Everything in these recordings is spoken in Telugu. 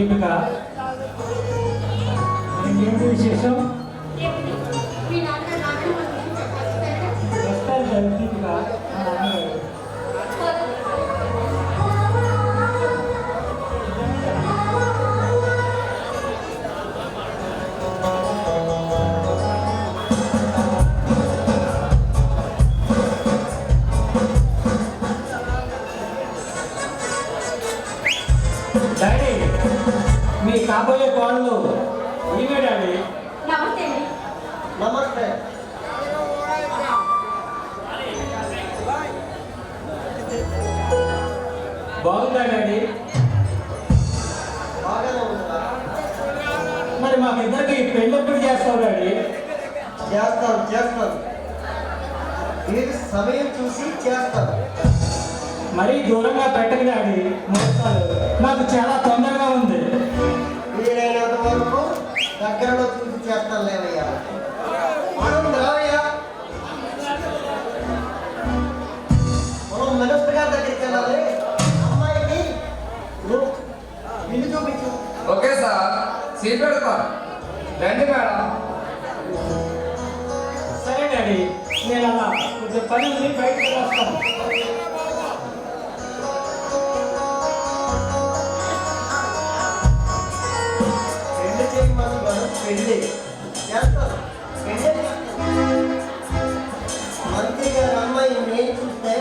దీపిక ఏంటి విశేషం? వస్తారు కదా దీపిక. డాడీ, మీ కాబోయే కోళ్ళు ఈమె డాడీ. నమస్తే. నమస్తే. బాగుందా డాడీ? బాగానే ఉందా? మరి మాకిద్దరికి పెళ్ళి ఎప్పుడు చేస్తావు డాడీ? చేస్తాను. మీరు సమయం చూసి చేస్తాను. మరీ దూరంగా పెట్టకు డాడీ, ముహూర్తాలు నాకు చాలా తొందరగా ఉంది. వీలైనంత వరకు దగ్గరలో చూసి చేస్తాను లేవయ్యా. మనం రావయ్యా, మనం మినిస్టర్ గారి దగ్గరికి వెళ్ళాలి. అమ్మాయికి నువ్వు ఇల్లు చూపించు. ఓకే సార్, సీట్ పెడతాను. రండి మేడం. సరే డాడీ, నేను అలా కొంచెం పని ఉంది, బయటకు వస్తాను. పెళ్లి చేయమని మనం పెళ్లి చేస్తాను. మంత్రి గారి అమ్మాయి నేను చూస్తే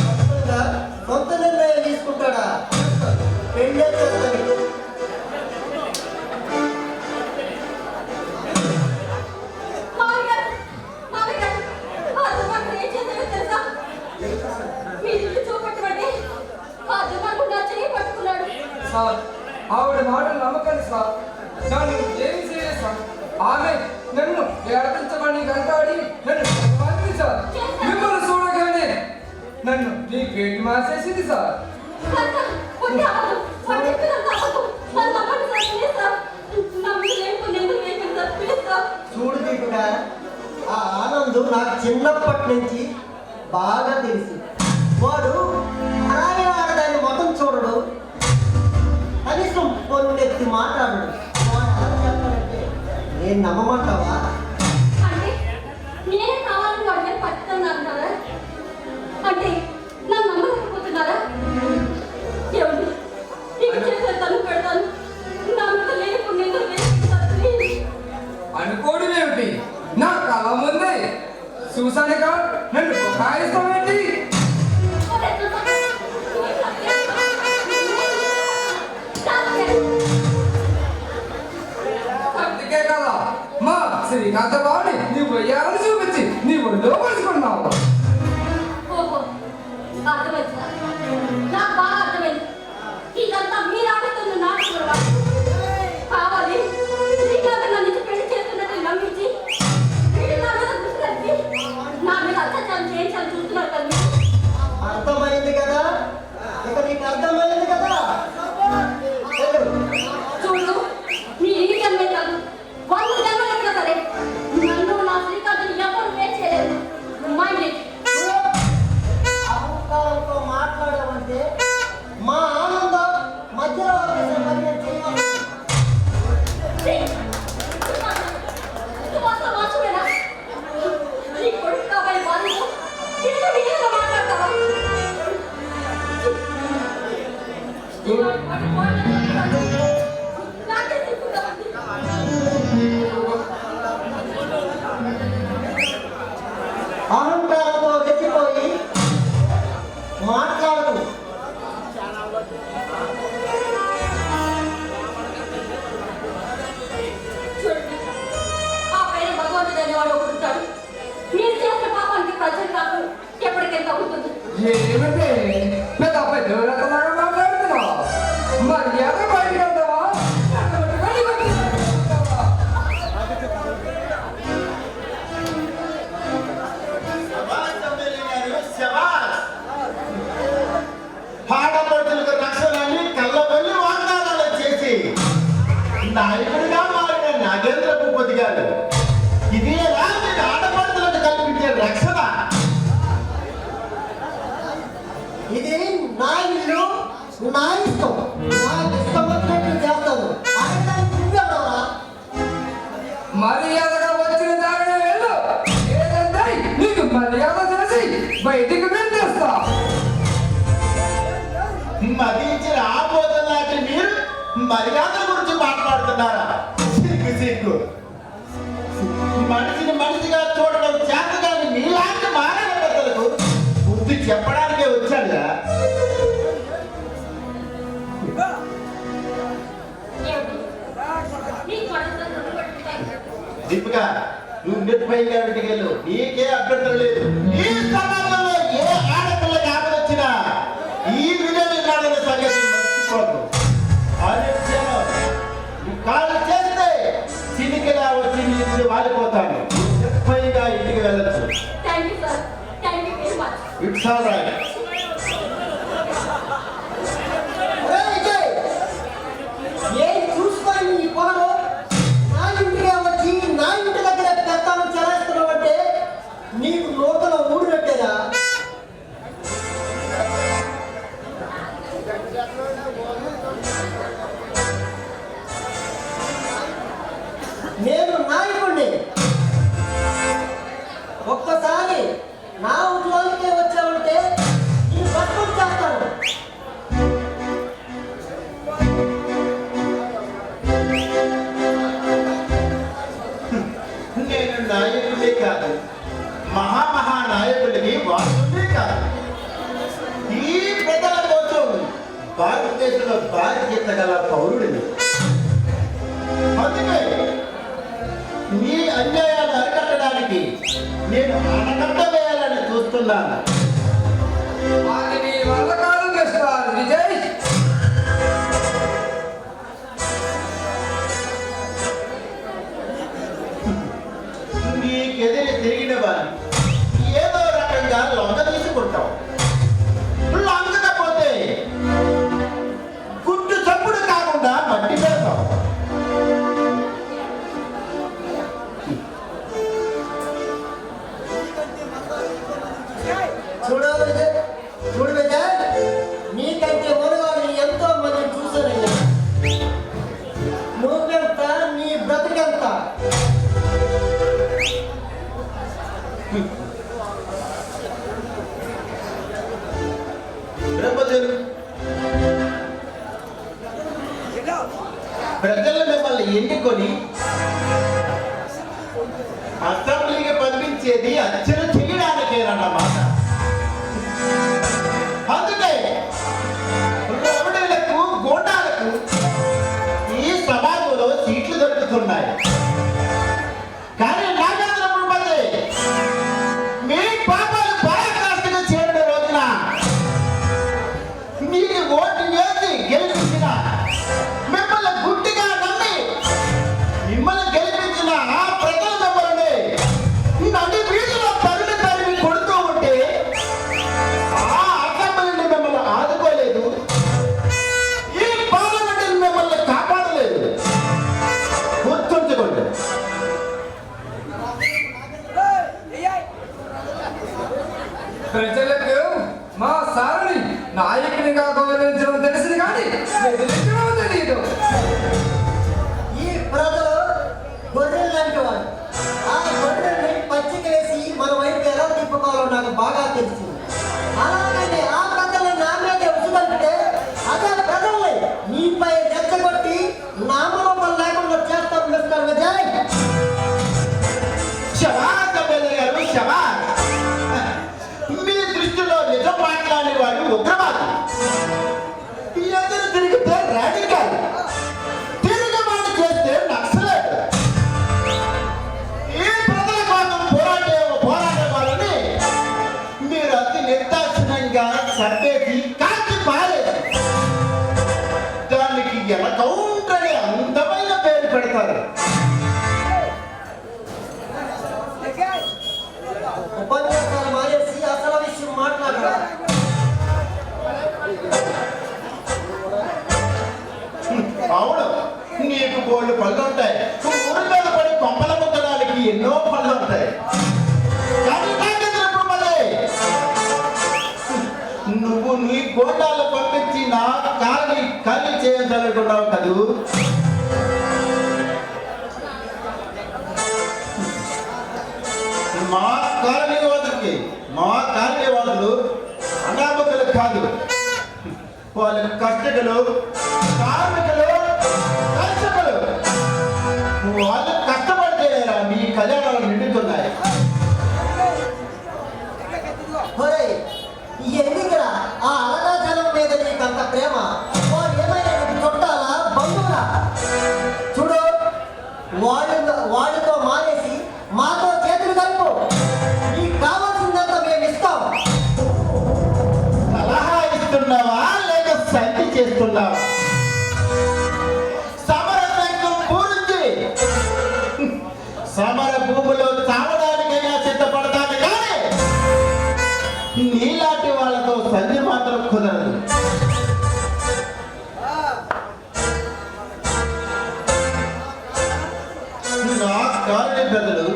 ఖచ్చితంగా సొంత నిర్ణయం తీసుకుంటాడా? పెళ్ళే చేస్తాను. సార్, ఆవిడ మాటలు నమ్మకండి సార్. నన్ను ఏమి చేయలేదు సార్. ఆమె నన్ను ఏర్పించమని గంటాడి నన్ను పంపింది సార్. మిమ్మల్ని చూడగానే నన్ను నీ పేరు మార్చేసింది సార్. చూడు దీపిక, ఆ ఆనంద్ నాకు చిన్నప్పటి నుంచి బాగా తెలుసు. వాడు అలాగే ఆడదాన్ని మొత్తం చూడడు, కనీసం పొన్నెత్తి మాట్లాడడు. వాడు ఎలా చెప్పాలంటే నేను నమ్మమంటావా? అంటే నేనే కావాలని వాడి మీద పట్టుతున్నారా? అంటే నన్ను నమ్మలేకపోతున్నారా? ఏమండి, నీకు చేసే తను పెడతాను. నా మీద లేకుండా నేను అనుకోవడం ఏమిటి? నా కళ ముందే చూసానే కాదు నన్ను బుకాయిస్తామేంటి? అందుకే కదా మా శ్రీకాంత బాబుని నీవు వెయ్యాలని చూపించి నీ ఒళ్ళో పలుచుకున్నావు. ఓహో, అర్థమైందా? నాకు బాగా అర్థమైంది. ఇదంతా మీరు ఆడుతున్న నాటకం కావాలి. శ్రీకాంత్ నన్ను ఇచ్చి పెళ్లి చేస్తున్నట్టు నమ్మించి వీళ్ళు నా మీద దృష్టి కలిపి నా మీద అత్యాచారం చేయించాలని చూస్తున్నారు కదా మీరు. అర్థమైంది కదా? ఇక నీకు అర్థమైంది కదా? వెళ్ళు. చూడు, మీ ఈ జన్మే కాదు, 100 జన్మలు ఎట్లా సరే నన్ను నా శ్రీకాంత్ని ఎవరు వేరు చేయలేదు. Mind it. అహంకారంతో మాట్లాడమంటే మా ఆనందం మధ్యలో వచ్చేసే పని నేను చేయను. అహంకారంతో రెచ్చిపోయి మాట్లాడదు. ఆ పైన భగవంతుడు అనేవాడు ఒకడు ఉంటాడు. మీరు చేసిన పాపానికి ప్రజలు కాదు ఎప్పటికైనా తగ్గుతుంది. ఏమిటి పెద్ద పెద్దలాగా మాట్లాడుతున్నావు? మర్యాద బయటికి వెళ్తావా? ఆడపడుతులకు రక్షణని కళ్ళబల్లి వాగ్దానాలు చేసి నాయకుడిగా మారిన నాగేంద్ర భూపతి గారు ఇదే రాత్రి ఆడపడుతులకు కల్పించే రక్షణ. ఇది నా ఇల్లు, నా ఇష్టం. నాకు ఇష్టం వచ్చినట్టు చేస్తాను. మర్యాదగా వచ్చిన దారినే వెళ్ళు. లేదంటే నీకు మర్యాద చేసి బయటికి వెళ్ళేస్తా. మదించిన ఆపోదం లాంటి మీరు మర్యాదల గురించి మాట్లాడుతున్నారా? సిగ్గు సిగ్గు. మనిషిని మనిషిగా చూడడం చేత కానీ మీలాంటి మానవ పెద్దలకు బుద్ధి చెప్పడానికే వచ్చాడుగా. దీపిక, నువ్వు నిర్భయంగా ఇంటికి వెళ్ళు. నీకే అభ్యంతరం లేదు. ఈ సమాజంలో ఏ ఆడపిల్లకి ఆపదొచ్చినా ఈ విజయనాడనే సంగతి మర్చిపోద్దు. ఆలస్యం కాలు చేస్తే చినికిలా వచ్చి నీళ్ళు వాలిపోతాను. నిర్భయంగా ఇంటికి వెళ్ళచ్చు. It's all right. ఏం చూసుకొని ఈ పొలం నా ఇంటికే వచ్చి నా ఇంటి దగ్గర పెత్తనం చేస్తున్నావు అంటే నీకు లోపల ఊడినట్టేదా? నేను నాయకుడిని. ఒక్కసారి నా ఊళ్ళోకే వచ్చావంటే ఈ పట్టుకు చేస్తాను. నేను నాయకుడే కాదు, మహానాయకుడిని వాసుడే కాదు. ఈ ప్రజల కోసం భారతదేశంలో బాధ్యత గల పౌరుడిని. అందుకే నీ అన్యాయాన్ని అరికట్టడానికి నేను ఆనకట్ట వేయాలని చూస్తున్నాను. అది నీ వల్ల కాదు మిస్టర్ విజయ్. నీకెదిరి తిరిగిన వారిని ఏదో రకంగా లొంగ తీసుకుంటావు. లొంగకపోతే గుట్టు చప్పుడు కాకుండా మట్టి పెడతావు. చూడు విజయ్, నీకంటే మునగాళ్ళు ఎంతో మంది చూసానయ్యా. నువ్వెంత, నీ బ్రతికెంత? ప్రజలు మిమ్మల్ని ఎన్నుకొని అసెంబ్లీకి పంపించేది అర్చన చేయడానికేనన్నమాట. అందుకే రౌడీలకు, గోండాలకు ఈ సమాజంలో సీట్లు దొరుకుతున్నాయి. కానీ నాగేంద్రపురం పదే మీ పాపాలు పరాకాష్ఠగా చేరిన రోజున మీకు ఓటు వేసి గెలిపించిన, మిమ్మల్ని గుడ్డిగా నమ్మి మిమ్మల్ని గెలిపించిన ఆ ప్రజల మిమ్మల్ని నడి వీధిలో తరిమి కొడుతూ ఉంటే ఆ అసెంబ్లీని మిమ్మల్ని ఆదుకోలేదు, ఈ పార్లమెంట్ మిమ్మల్ని కాపాడలేదు. గుర్తుంచుకోండి. ప్రజలకు మా సారుని నాయకునిగా గౌరవించడం తెలిసింది కానీ ఎదిరించడం తెలియదు. ఈ ప్రజలు గొర్రెలు లాంటి వాడు. ఆ గొర్రెల్ని పచ్చికేసి మన వైపు ఎలా తిప్పుకోవాలో నాకు బాగా తెలిసింది. అలాగని ఆ ప్రజల్ని నా మీద ఉసుగొల్పితే అదే ప్రజల్ని నీపై రెచ్చగొట్టి నామరూపం లేకుండా చేస్తాం మిస్టర్ విజయ్. శభాష్ ఎమ్మెల్యే గారు, శభాష్. మీ దృష్టిలో నిజం మాట్లాడేవాడు ఉగ్రవాది, ఎదురు తిరిగితే రాడికల్, తిరుగుబాటు చేస్తే నక్సలైట్. ఈ ప్రజల కోసం పోరాడే వాళ్ళని మీరు అతి నిర్దాక్షిణ్యంగా చంపేసి కాల్చి పారేది. దానికి ఎనకౌంటని అందమైన పేరు పెడతారు. ఉపన్యాసాలు మానేసి అసలు విషయం మాట్లాడాలి. అవును, నీకు బోళ్ళు పళ్ళు ఉంటాయి. ఊరి మీద పడి కొంపల ముట్టడానికి ఎన్నో పళ్ళు ఉంటాయి. కానీ నాగేంద్రపురం వలె నువ్వు నీ గోడాలు పంపించి నా కాలిని ఖాళీ చేయాలనుకున్నావు కదూ. మా కాలనీ వాదులు అనామకులు కాదు, వాళ్ళ కష్టకులు, కార్మికులు, దర్శకులు. వాళ్ళు కష్టపడితేనేరా మీ కళ్యాణాలు నిండుతున్నాయి. ఎందుకురా ఆ అలగాజలం మీద నీకంత ప్రేమ? వాడు ఏమైనా చుట్టాలా, బంధువులా? చూడు, వాడితో మానేసి మాతో చేతులు కలుపు. నీకు కావాల్సిందంతా మేము ఇస్తాం. సలహా ఇస్తున్నావా లేక సంధి చేస్తున్నావా? సమర సంఘం పూరించి సమర భూములో చావడానికైనా సిద్ధపడతాను కానీ నీలాంటి వాళ్ళతో సంధి మాత్రం కుదరదు. నా కాలనీ పెద్దలు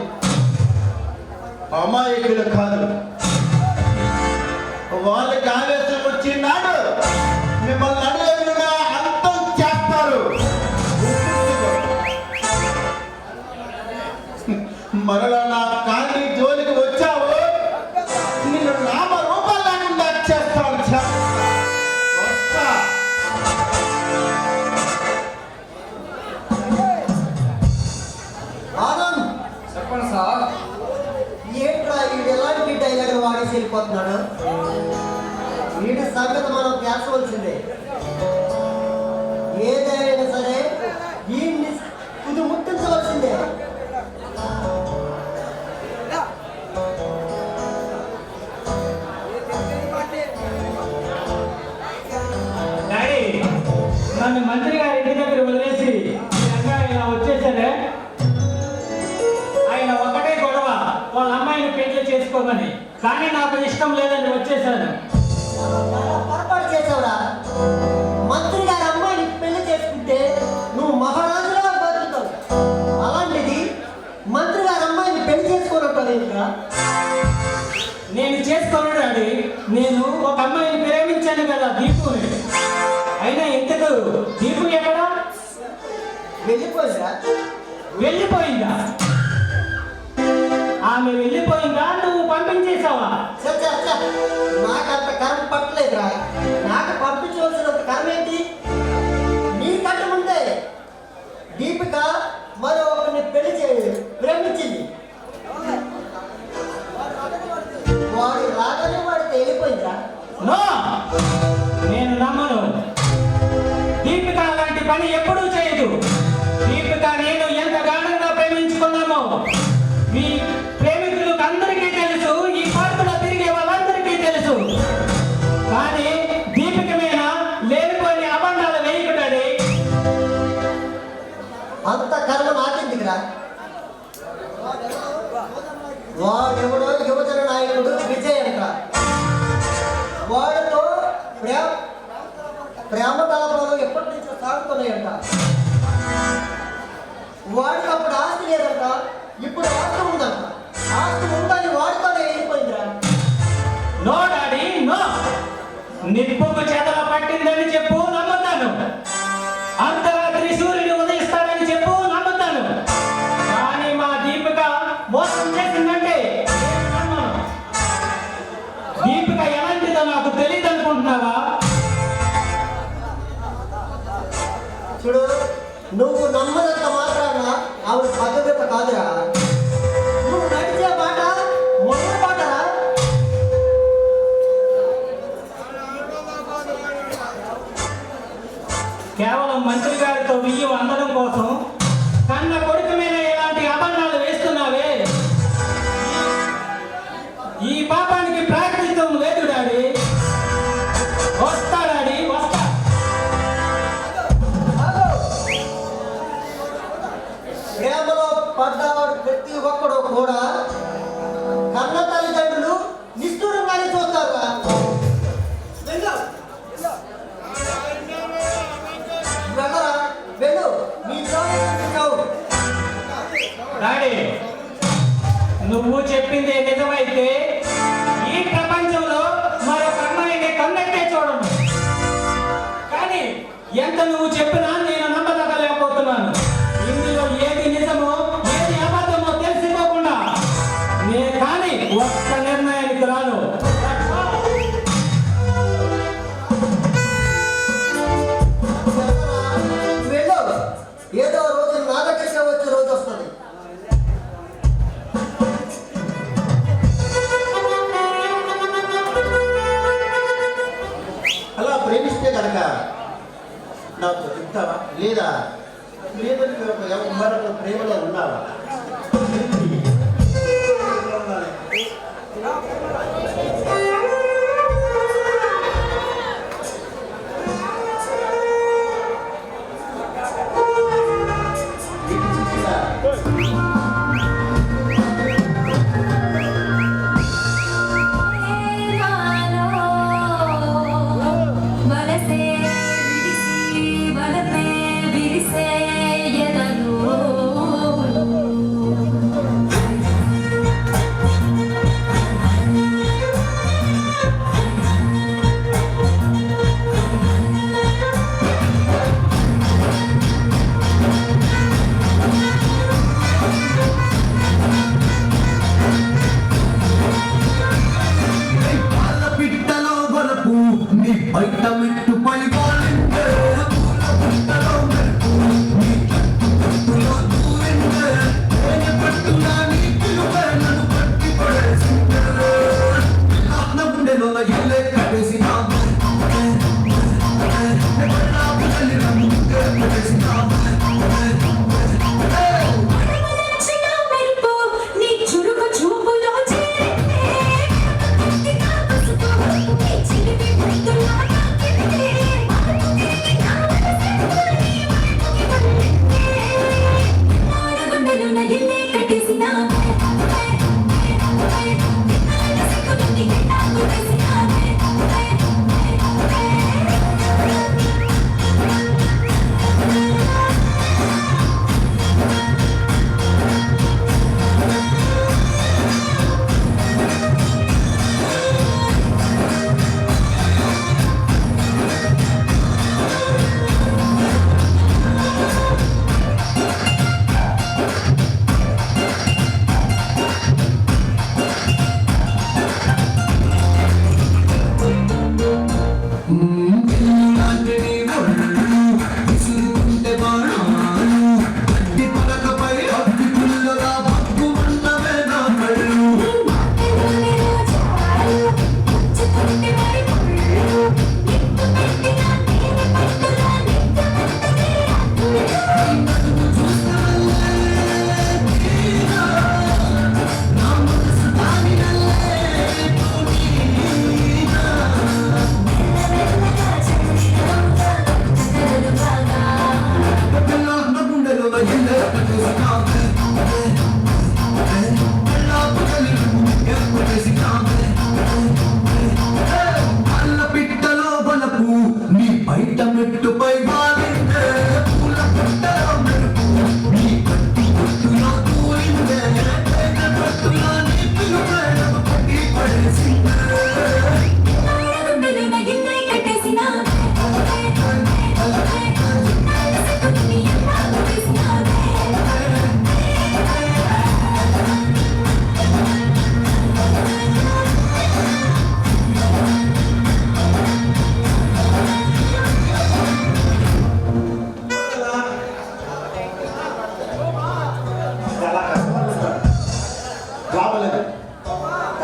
అమాయకులు కాదు. వాళ్ళకి ఆవేశం వచ్చినాడు మిమ్మల్ని అడిగినా అంతం చేస్తారు. మరలా నా కాలనీ జోలికి వచ్చావు, నిన్ను నామ రూపాలు లేకుండా చేస్తాను. వస్తా. ఆనంద్, చెప్పండి సార్. ఏంట్రా వీడు ఎలాంటి డైలాగ్ వాడేసి వెళ్ళిపోతున్నాడు? వీడి సంగతి మనం చేర్చవలసిందే. ఏదైనా సరే వీడిని ఇది ముట్టించవలసిందే. డాడీ, నన్ను మంత్రి గారి ఇంటి దగ్గర వదిలేసి ఈ రంగా ఇలా వచ్చేసాడే. ఆయన ఒకటే గొడవ, వాళ్ళ అమ్మాయిని పెళ్లి చేసుకోమని. కానీ నాకు ఇష్టం లేదని వచ్చేసాను. పొరపాటు చేసావురా. మంత్రి గారి అమ్మాయిని పెళ్లి చేసుకుంటే నువ్వు మహారాజులా బతుకుతావు. అలాంటిది మంత్రి గారి అమ్మాయిని పెళ్లి చేసుకోనట్టు ఏంట్రా? నేను చేసుకోను డాడీ. నేను ఒక అమ్మాయిని ప్రేమించాను కదా, దీపుని. అయినా ఎందుకు దీపు ఎక్కడా? వెళ్ళిపోయిరా? వెళ్ళిపోయిందా? ఆమె వెళ్ళిపోయిందా? నువ్వు పంపించేసావా? నాకంత కర్మ పట్టలేదురా. నాకు పంపించవలసినంత కర్మ ఏంటి? నీకంటే ముందే దీపిక మరో ఒకరిని ప్రేమించింది. వాడు రాగానే వాడికి వెళ్ళిపోయిందిరా. నో, నేను నమ్మను. దీపిక అలాంటి పని ఎప్పుడూ చేయదు. దీపిక నేను ఎంత గాఢంగా ప్రేమించుకున్నామో మీ ప్రేమికులకు అందరికీ తెలుసు, ఈ పార్కులో తిరిగే వాళ్ళందరికీ తెలుసు. కానీ దీపిక మీద లేనిపోయిన అబంధాలు వేయకుడాడి. అంత కర్మ నాకెందుకురా? వాడెవడో యువజన నాయకుడు విజయ్ అంట. వాడితో ప్రేమ తలపులు ఎప్పటి నుంచో సాగుతున్నాయంట. వాడికి అప్పుడు ఆస్తి లేదంట, ఇప్పుడు ఆస్తి ఉందంట. ఆస్తి ఉందని వాడితోనే వెళ్ళిపోయిందిరా. No daddy, no. నిప్పుకు చేతల పట్టిందని చెప్పు, నమ్ముతాను. అర్ధరాత్రి సూర్యుడు ఉదయిస్తాడని చెప్పు, నమ్ముతాను. కానీ మా దీపిక మోసం చేసిందంటే నేను నమ్మను. దీపిక ఎలాంటిదో నాకు తెలియదు అనుకుంటున్నావా? చూడు, నువ్వు నమ్మనంత మాత్రాన ఆవిడ పద్ధతి కాదురా. నువ్వు నడిచే మాట మొదటి పాటరా. కేవలం మంత్రి గారితో బియ్యం అందడం కోసం కన్న కొడుకు మీద ఇలాంటి అబద్ధాలు వేస్తున్నావే. ఈ పాపానికి ప్రాయశ్చిత్తం లేదు డాడీ. వస్తా డాడీ, వస్తా. ప్రేమలో పడ్డవాడు ప్రతి ఒక్కడు కూడా కన్న తల్లిదండ్రులు నిష్ఠూరంగానే చూస్తారు. వెళ్ళు, నీ డాడీ, నువ్వు చెప్పింది నిజమైతే ఈ ప్రపంచంలో మరొక అమ్మాయిని కన్నట్టే చూడను. కానీ ఎంత నువ్వు చెప్పినా నేను నమ్మదగలేకపోతున్నాను. ఇందులో ఏది నిజమో ఏది అబద్ధమో తెలుసుకోకుండా నేను కనుక నాకు చెప్తావా లేదా లేదని మరొక ప్రేమలో ఉన్నావా?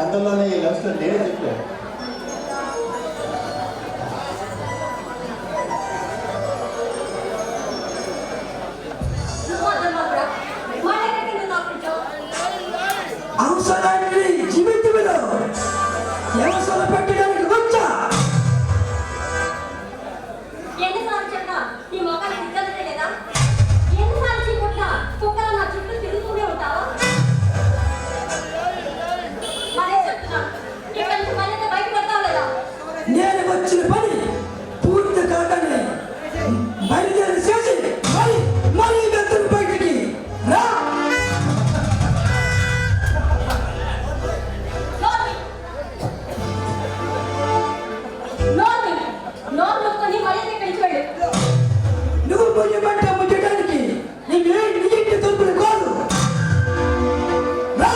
అందులోనే ఈ లవ్ స్టోరీ నేనే చెప్పాను. అవసరాన్ని జీవితంలో ఎవసల పెట్టడానికి వచ్చా ఎన్నిసార్లు చెప్పినా నీ మొక్కలు దిగ్గదే లేదా? ఎన్నిసార్లు చీకొట్టినా కుక్కల నా చుట్టూ తిరుగుతూనే ఉంటావా? మరే చెప్తున్నాను, ఇక్కడ నుంచి మరింత బయట పెడతావు లేదా? నేను వచ్చిన పని పూర్తి కాగానే బయలుదేరి చేసి మరీ వెళ్తున్న బయటికి రా. నోరు మూసుకొని మరింత ఇక్కడి నుంచి వెళ్ళు. నువ్వు పోయమంటే ముచ్చడానికి నీవే నిజంగా తలుపులు కాదు. రా.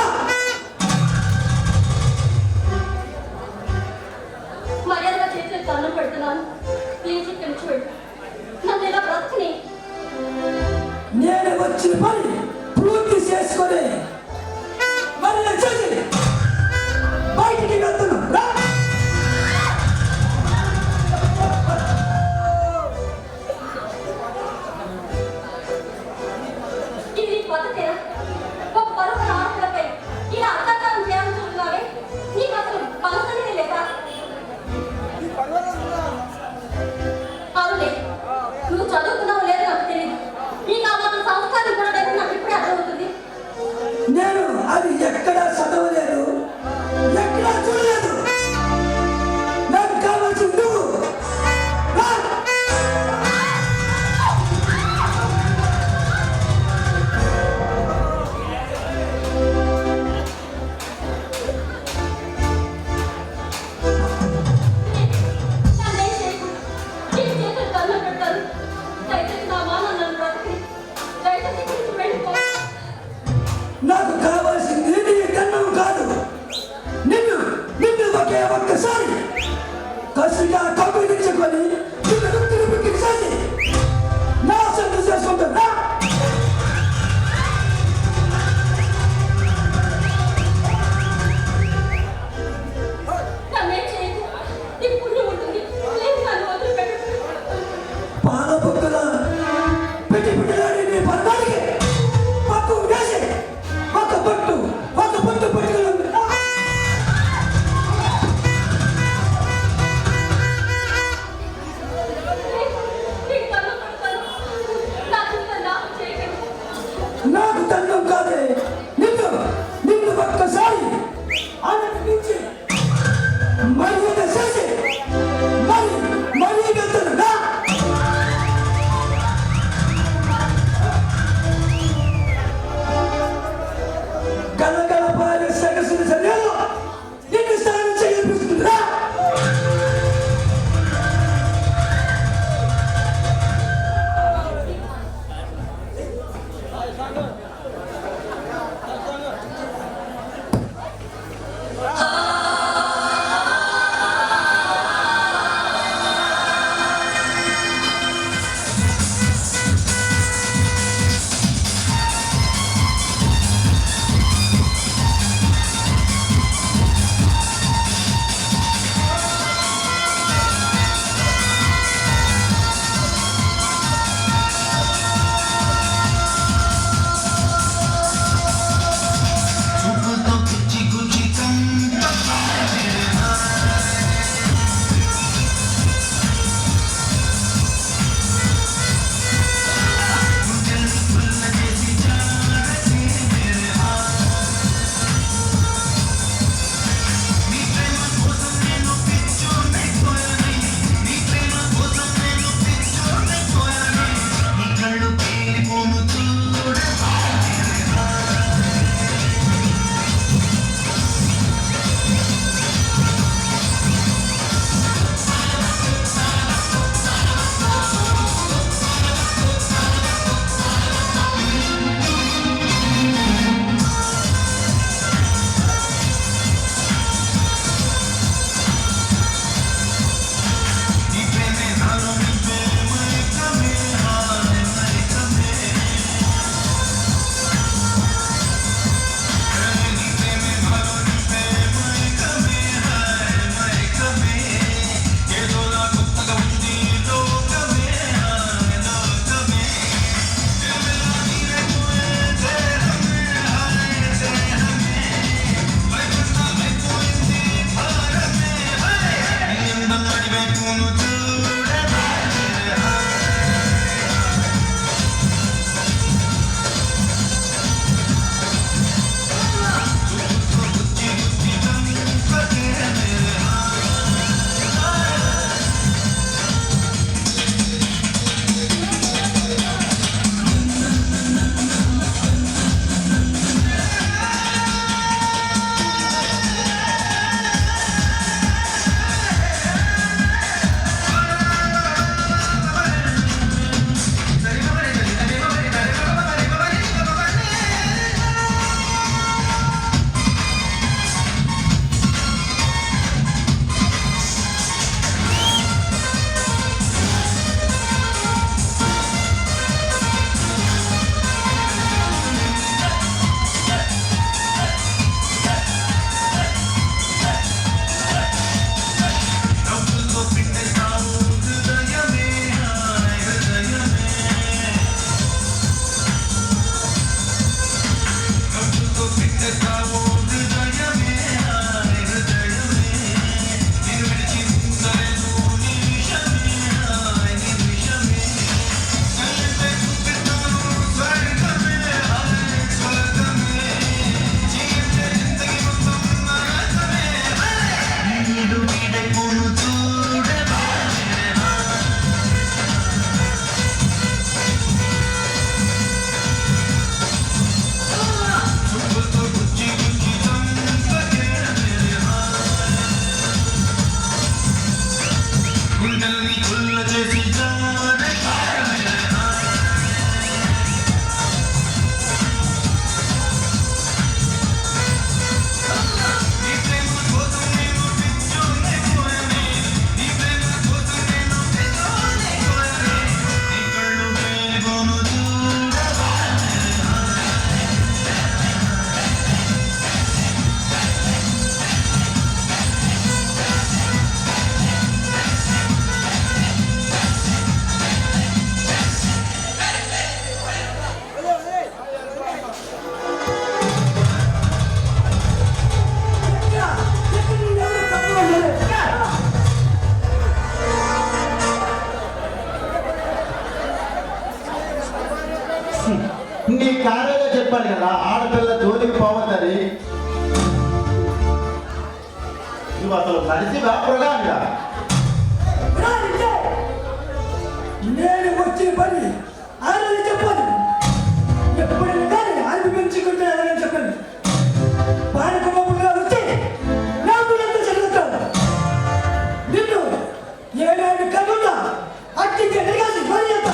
మర్యాదగా చేతులకు దండం పెడుతున్నాను, ప్లీజ్ ఇక్కడి నుంచి వెళ్ళు. నన్ను ఇలా బ్రతకని. నేను వచ్చిన పని పూర్తి చేసుకొని మళ్ళీ చేసి బయటికి వెళ్తున్నా. రా. నా కౌగిలించుకొని తిరిగి చేసి నా సొంత చేసుకుంటున్నా. నన్నేం చేయకు. నీ పుణ్యం ఉంటుంది. లేదు నన్ను వదిలిపెట్టు. పాల బుక్కల పెట్టి పెట్టడానికి నీ పన్నానికి పప్పు వేసి ఒక పట్టు పెట్టుకున్నాను. నీకు దండం పెడతాను. నాకు ఇంకా నాకు చేయకండి. నాకు దండం కాదే, నిన్ను ఒక్కసారి ఆనందించి మర్యాద చేసి మరీ వెళ్తున్నా. గలగల పాలే సగసుని సరిలో నిన్ను స్నానం చేయిస్తుందా. చెప్పాను కదా ఆడపిల్ల జోలికి పోవద్దని. నువ్వు అసలు మనిషిగా ప్రధానిగా? నేను వచ్చిన పని ఆయన చెప్పాలి. ఎప్పుడైనా కానీ ఆయన పెంచుకుంటే ఆయన చెప్పండి. పానకమ్మగా వచ్చి నాకు ఎంత చదువుతాను. నిన్ను ఏడాది కనుక అట్టికి ఎడగాలి మరి ఎంత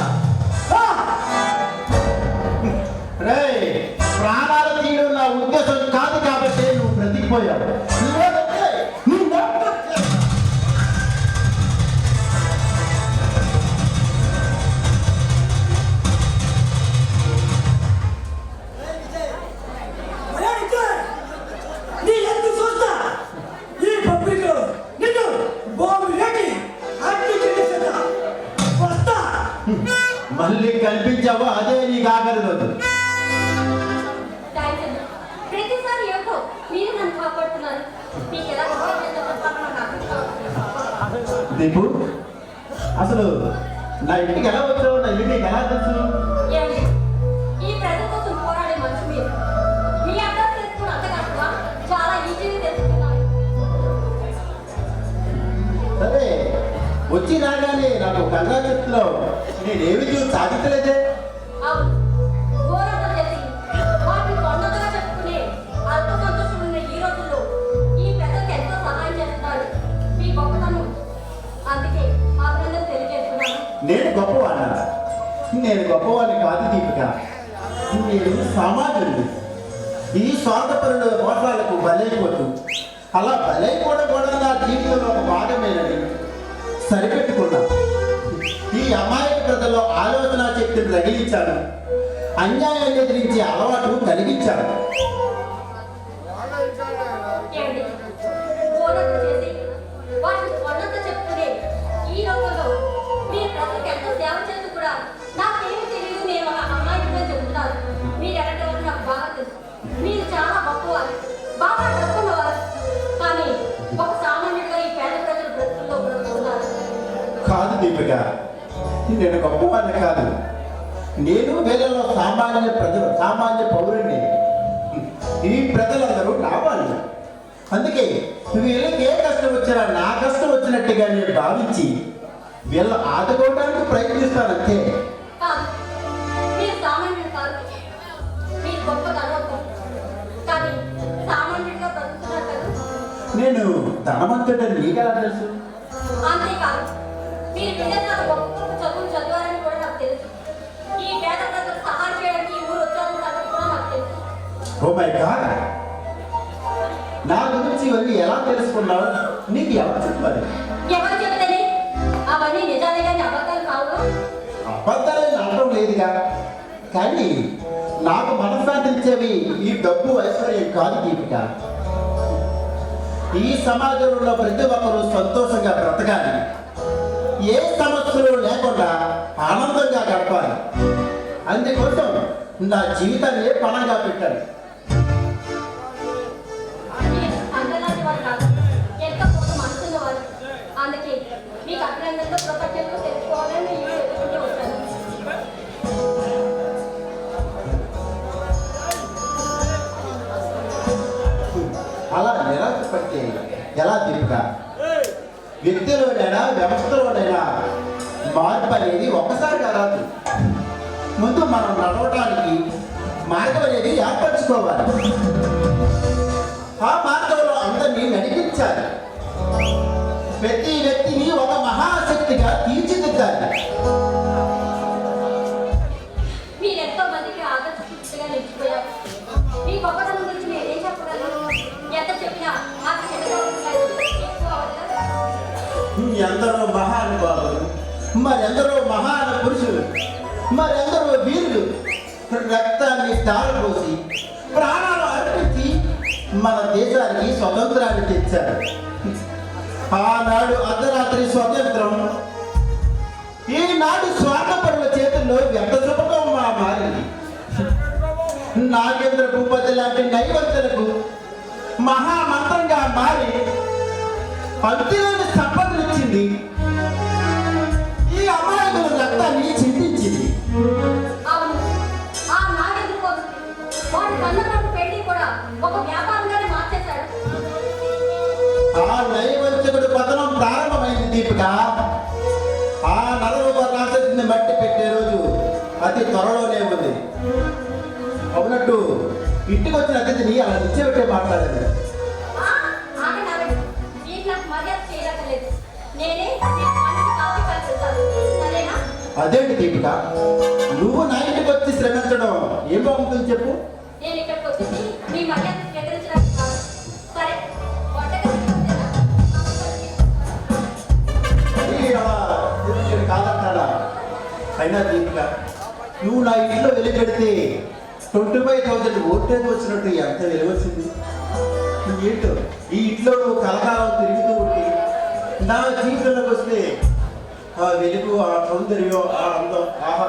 రేయ్, ప్రాణాలు తీయడం నా ఉద్దేశం కాదు కాబట్టి నువ్వు బ్రతికిపోయావు. లేదంటే నువ్వు నీ ఎంత చూస్తా ఈ పబ్లిక్ నిన్ను బాంబు రెడ్డి అట్టికి వస్తా. మళ్ళీ కల్పించావా అదే నీకు ఆఖరి రోజు. థ్యాంక్స్ అండి. ప్రతిసారి ఏమో మీరు నన్ను కాపాడుతున్నారు. మీకు ఎలా చెప్పాలో నాకు అర్థం కావట్లేదు. దీపు, అసలు నా ఇంటికి ఎలా వచ్చావు? నా ఇంటికి ఎలా తెలుసు? ఏమండి, ఈ ప్రజల కోసం పోరాడే మనిషి మీరు. మీ అడ్రస్ తెలుసుకుని అంత కష్టమా? చాలా ఈజీగా తెలుసుకున్నాను. సరే, వచ్చి రాగానే నాకు కంగా చెప్తున్నావు. నేనేమి చూసి సాధించలేదే. అవును, పోరాటం చేసి వాటిని కొండగా చెప్పుకునే అల్ప సంతోషం ఉన్న ఈ రోజుల్లో ఈ ప్రజలకు ఎంతో సహాయం చేస్తున్నారు. మీ గొప్పతనం అందుకే అభినందన తెలియజేస్తున్నాను. నేను గొప్పవాడినా? నేను గొప్పవాడిని కాదు దీపిక. నేను సామాన్యుడిని. ఈ స్వార్థపరుల మోసాలకు బలైపోతూ అలా బలైపోవడం కూడా నా జీవితంలో ఒక భాగమేనని సరిపెట్టుకున్నా. ఈ అమాయక ప్రజల్లో ఆలోచన శక్తిని రగిలించాను. అన్యాయాన్ని ఎదిరించే అలవాటు కలిగించాను. ఏమండి, పోరాటం చేసి వాటిని కొండంత చెప్పుకునే ఈ లోకంలో మీరు ప్రజలకు ఎంతో సేవ చేస్తూ కూడా నాకేమి తెలియదు, నేను ఒక అమ్మాయిగా చెబుతున్నారు. మీరు ఎలాంటి నాకు బాగా తెలుసు. మీరు చాలా గొప్పవారు, బాగా డబ్బున్నవారు. కానీ ఒక సామాన్యుడిగా ఈ పేద ప్రజల బ్రతుకుల్లో బ్రతుకుతున్నారు. కాదు దీపిక, నేను గొప్పవాడిని కాదు. నేను వేలలో సామాన్య పౌరుణ్ణి. ఈ ప్రజలందరూ నా వాళ్ళు. అందుకే వీళ్ళకి ఏ కష్టం వచ్చినా నా కష్టం వచ్చినట్టుగా నేను భావించి వీళ్ళ ఆదుకోవడానికి ప్రయత్నిస్తానంతే. కాదు, మీరు సామాన్యుడు కాదు. మీరు గొప్ప ధనవంతులు. కానీ సామాన్యుడిగా బ్రతుకుతున్నారు కదా. నేను ధనవంతుడని నీకెలా తెలుసు? అంతేకాదు, మీరు విదేశాలు గొప్ప గొప్ప చదువులు చదివారని కూడా నాకు తెలుసు. ఈ పేద ప్రజలకు సహాయం చేయడానికి ఈ ఊరు వచ్చారని సంగతి కూడా నాకు తెలుసు. ఓ మై గాడ్, నా గురించి ఇవన్నీ ఎలా తెలుసుకున్నావు? నీకు ఎవరు చెప్పాలి? ఎవరు చెబితేనే అవన్నీ నిజాలే కానీ అబద్ధాలు కావు. అబద్ధాలే నమ్మడం లేదుగా. కానీ నాకు మనశ్శాంతించేవి ఈ డబ్బు ఐశ్వర్యం కాదు దీపిక. ఈ సమాజంలో ప్రతి ఒక్కరూ సంతోషంగా బ్రతకాలి. ఏ సమస్యలు లేకుండా ఆనందంగా గడపాలి. అందుకోసం నా జీవితాన్ని పణంగా పెట్టాను. మీరు అందరిలాంటి వారు కాదు, ఎంతో గొప్ప మనసున్నవారు. అందుకే మీకు అభినందనలు కృతజ్ఞతలు తెలుసుకోవాలని నేను చెప్పుకుంటూ వచ్చాను. అలా నిరాశపడితే ఎలా దీపిక? వ్యక్తిలోనైనా వ్యవస్థలోనైనా మార్పు అనేది ఒక్కసారిగా రాదు. ముందు మనం నడవడానికి మార్గం అనేది ఏర్పరచుకోవాలి. ఆ మార్గంలో అందరినీ నడిపించాలి. ప్రతి వ్యక్తిని ఒక మహాశక్తిగా తీర్చిదిద్దాలి. మీరు ఎంతో మందికి ఆదర్శగా నిలిచిపోయారు. మీ గొప్పతనం గురించి నేనేం చెప్పగలను? ఎంత చెప్పినా నాకు చెడుగా ఎక్కువ అవ్వదు. ఎందరో మహానుభావులు, మరెందరో మహాన పురుషులు, మరెందరో వీరులు రక్తాన్ని ధారపోసి ప్రాణాలు అర్పించి మన దేశానికి స్వతంత్రాన్ని తెచ్చారు. ఆనాడు అర్ధరాత్రి స్వతంత్రం ఈనాడు స్వార్థపరుల చేతుల్లో వ్యర్థ శుభకం మారింది. నాగేంద్ర భూపతి లాంటి నైవంతులకు మహామంత్రంగా మారి అంతులేని సంపదనిచ్చింది. ఈ అమాయకుల రక్తాన్ని చింతించింది. అవును, ఆ నాగేంద్ర కోసం ఒక వ్యాపారంగానే మార్చేశాడు. ఆ నయవంచకుడు పతనం ప్రారంభమైంది దీపిక. ఆ నరరూపాన్ని మట్టి పెట్టే రోజు అతి త్వరలోనే ఉంది. అవునట్టు ఇంటికి వచ్చిన అతిథిని అలా నిచ్చబెట్టే మాట్లాడారు. ఆగండి, ఆగండి. మీరు నాకు మర్యాద చేయలేదు. నేనే మీకు మంచి కాఫీ కలుపుతాను, సరేనా? అదేంటి దీపిక, నువ్వు నా ఇంటికి వచ్చి శ్రమించడం ఏం బాగుంటుంది చెప్పు. నేను ఇక్కడికి వచ్చింది మీ మర్యాద స్వీకరించడానికి కాదు. సరే, వంటగదికి వచ్చేనా? అది అలా ఎందుకని కాదంటారా? అయినా దీపిక, నువ్వు నా ఇంట్లో వెలుగెడితే 25,000 ఓటేజ్ వచ్చినట్టు ఎంత వెలువచ్చింది. ఏంటో ఈ ఇంట్లో నువ్వు కలకాలం తిరుగుతూ ఉంటే నా జీవితంలోకి వస్తే ఆ వెలుగు, ఆ సౌందర్యం, ఆ అందం, ఆహా.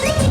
Thank you.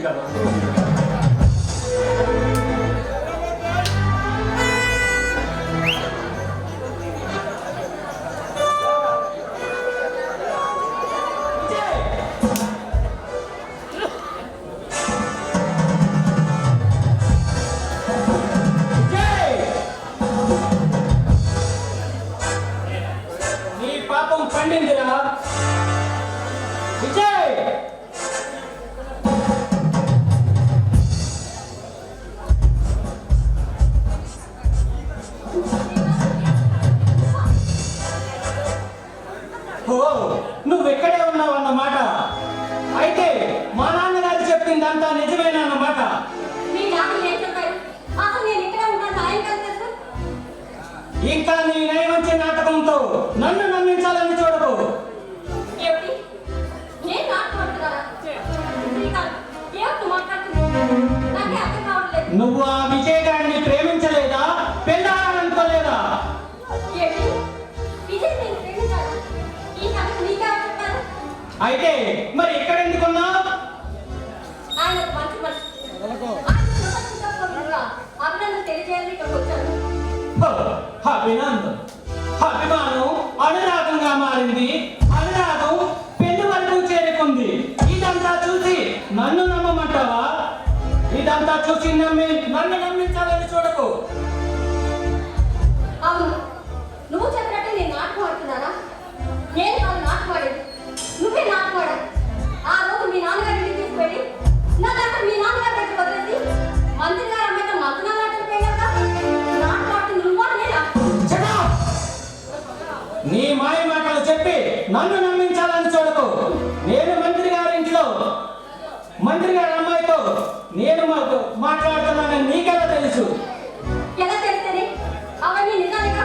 కదా. నీ పాపం పండిందిరా విజయ్. ఓ నువ్వు ఎక్కడే ఉన్నావు అన్నమాట. అయితే మా నాన్నగారు చెప్పిందంతా నిజమేనా అన్నమాట. మీ నాన్న ఏం చెప్పారు? అసలు నేను ఇక్కడ ఉన్నాను ఆయన కదా తెలుసు. ఇంకా నీ నయవంచే నాటకంతో నన్ను నమ్మించాలని చూడకు. ఏమిటి? నేను మాట్లాడుతున్నారా? శ్రీకాంత్, ఏమిటి మాట్లాడుతున్నావు? నాకే అర్థం కావట్లేదు. నువ్వు ఆ విజయ్ గారిని ప్రేమించలేదా, పెళ్ళాలనుకోలేదా? ఏమిటి? విజయ్ నేను ప్రేమించాను. ఈ సంగతి నీకే చెప్పారు. అయితే మరి ఇక్కడ ఎందుకున్నావు? ఆయన ఒక మంచి మనిషి. ఆయన కృతజ్ఞతాపూర్వకంగా అభినందన తెలియజేయాలని ఇక్కడికి వచ్చాను. అభినందం, అభిమానం అనురాగంగా మారింది. అనురాగం పెళ్లి వరకు చేరుకుంది. ఇదంతా చూసి నన్ను నమ్మమంటావా? ఇదంతా చూసి నన్ను నమ్మించాలని చూడకు. అవును, నువ్వు చెప్పినట్టు నేను నాటకం ఆడుతున్నానా? నేను కాదు నాటకం ఆడేది, నువ్వే నాటకం ఆడావు. ఆ రోజు మీ నాన్నగారి ఇంటికి తీసుకువెళ్ళి నా దగ్గర మీ నాన్నగారి దగ్గర వదిలేసి మంత్రి గారు అమ్మాయితో మతనాలు ఆడిపోయాక నాటకం ఆడుతుంది నువ్వా నేనా? చెడా! నీ మాయ మాటలు చెప్పి నన్ను నమ్మించాలని చూడకు. నేను మంత్రి గారి ఇంట్లో మంత్రి గారి అమ్మాయితో నేను మాట్లాడుతున్నానని నీకెలా తెలుసు? ఎలా తెలిస్తేనే? అవన్నీ నిజాలేక?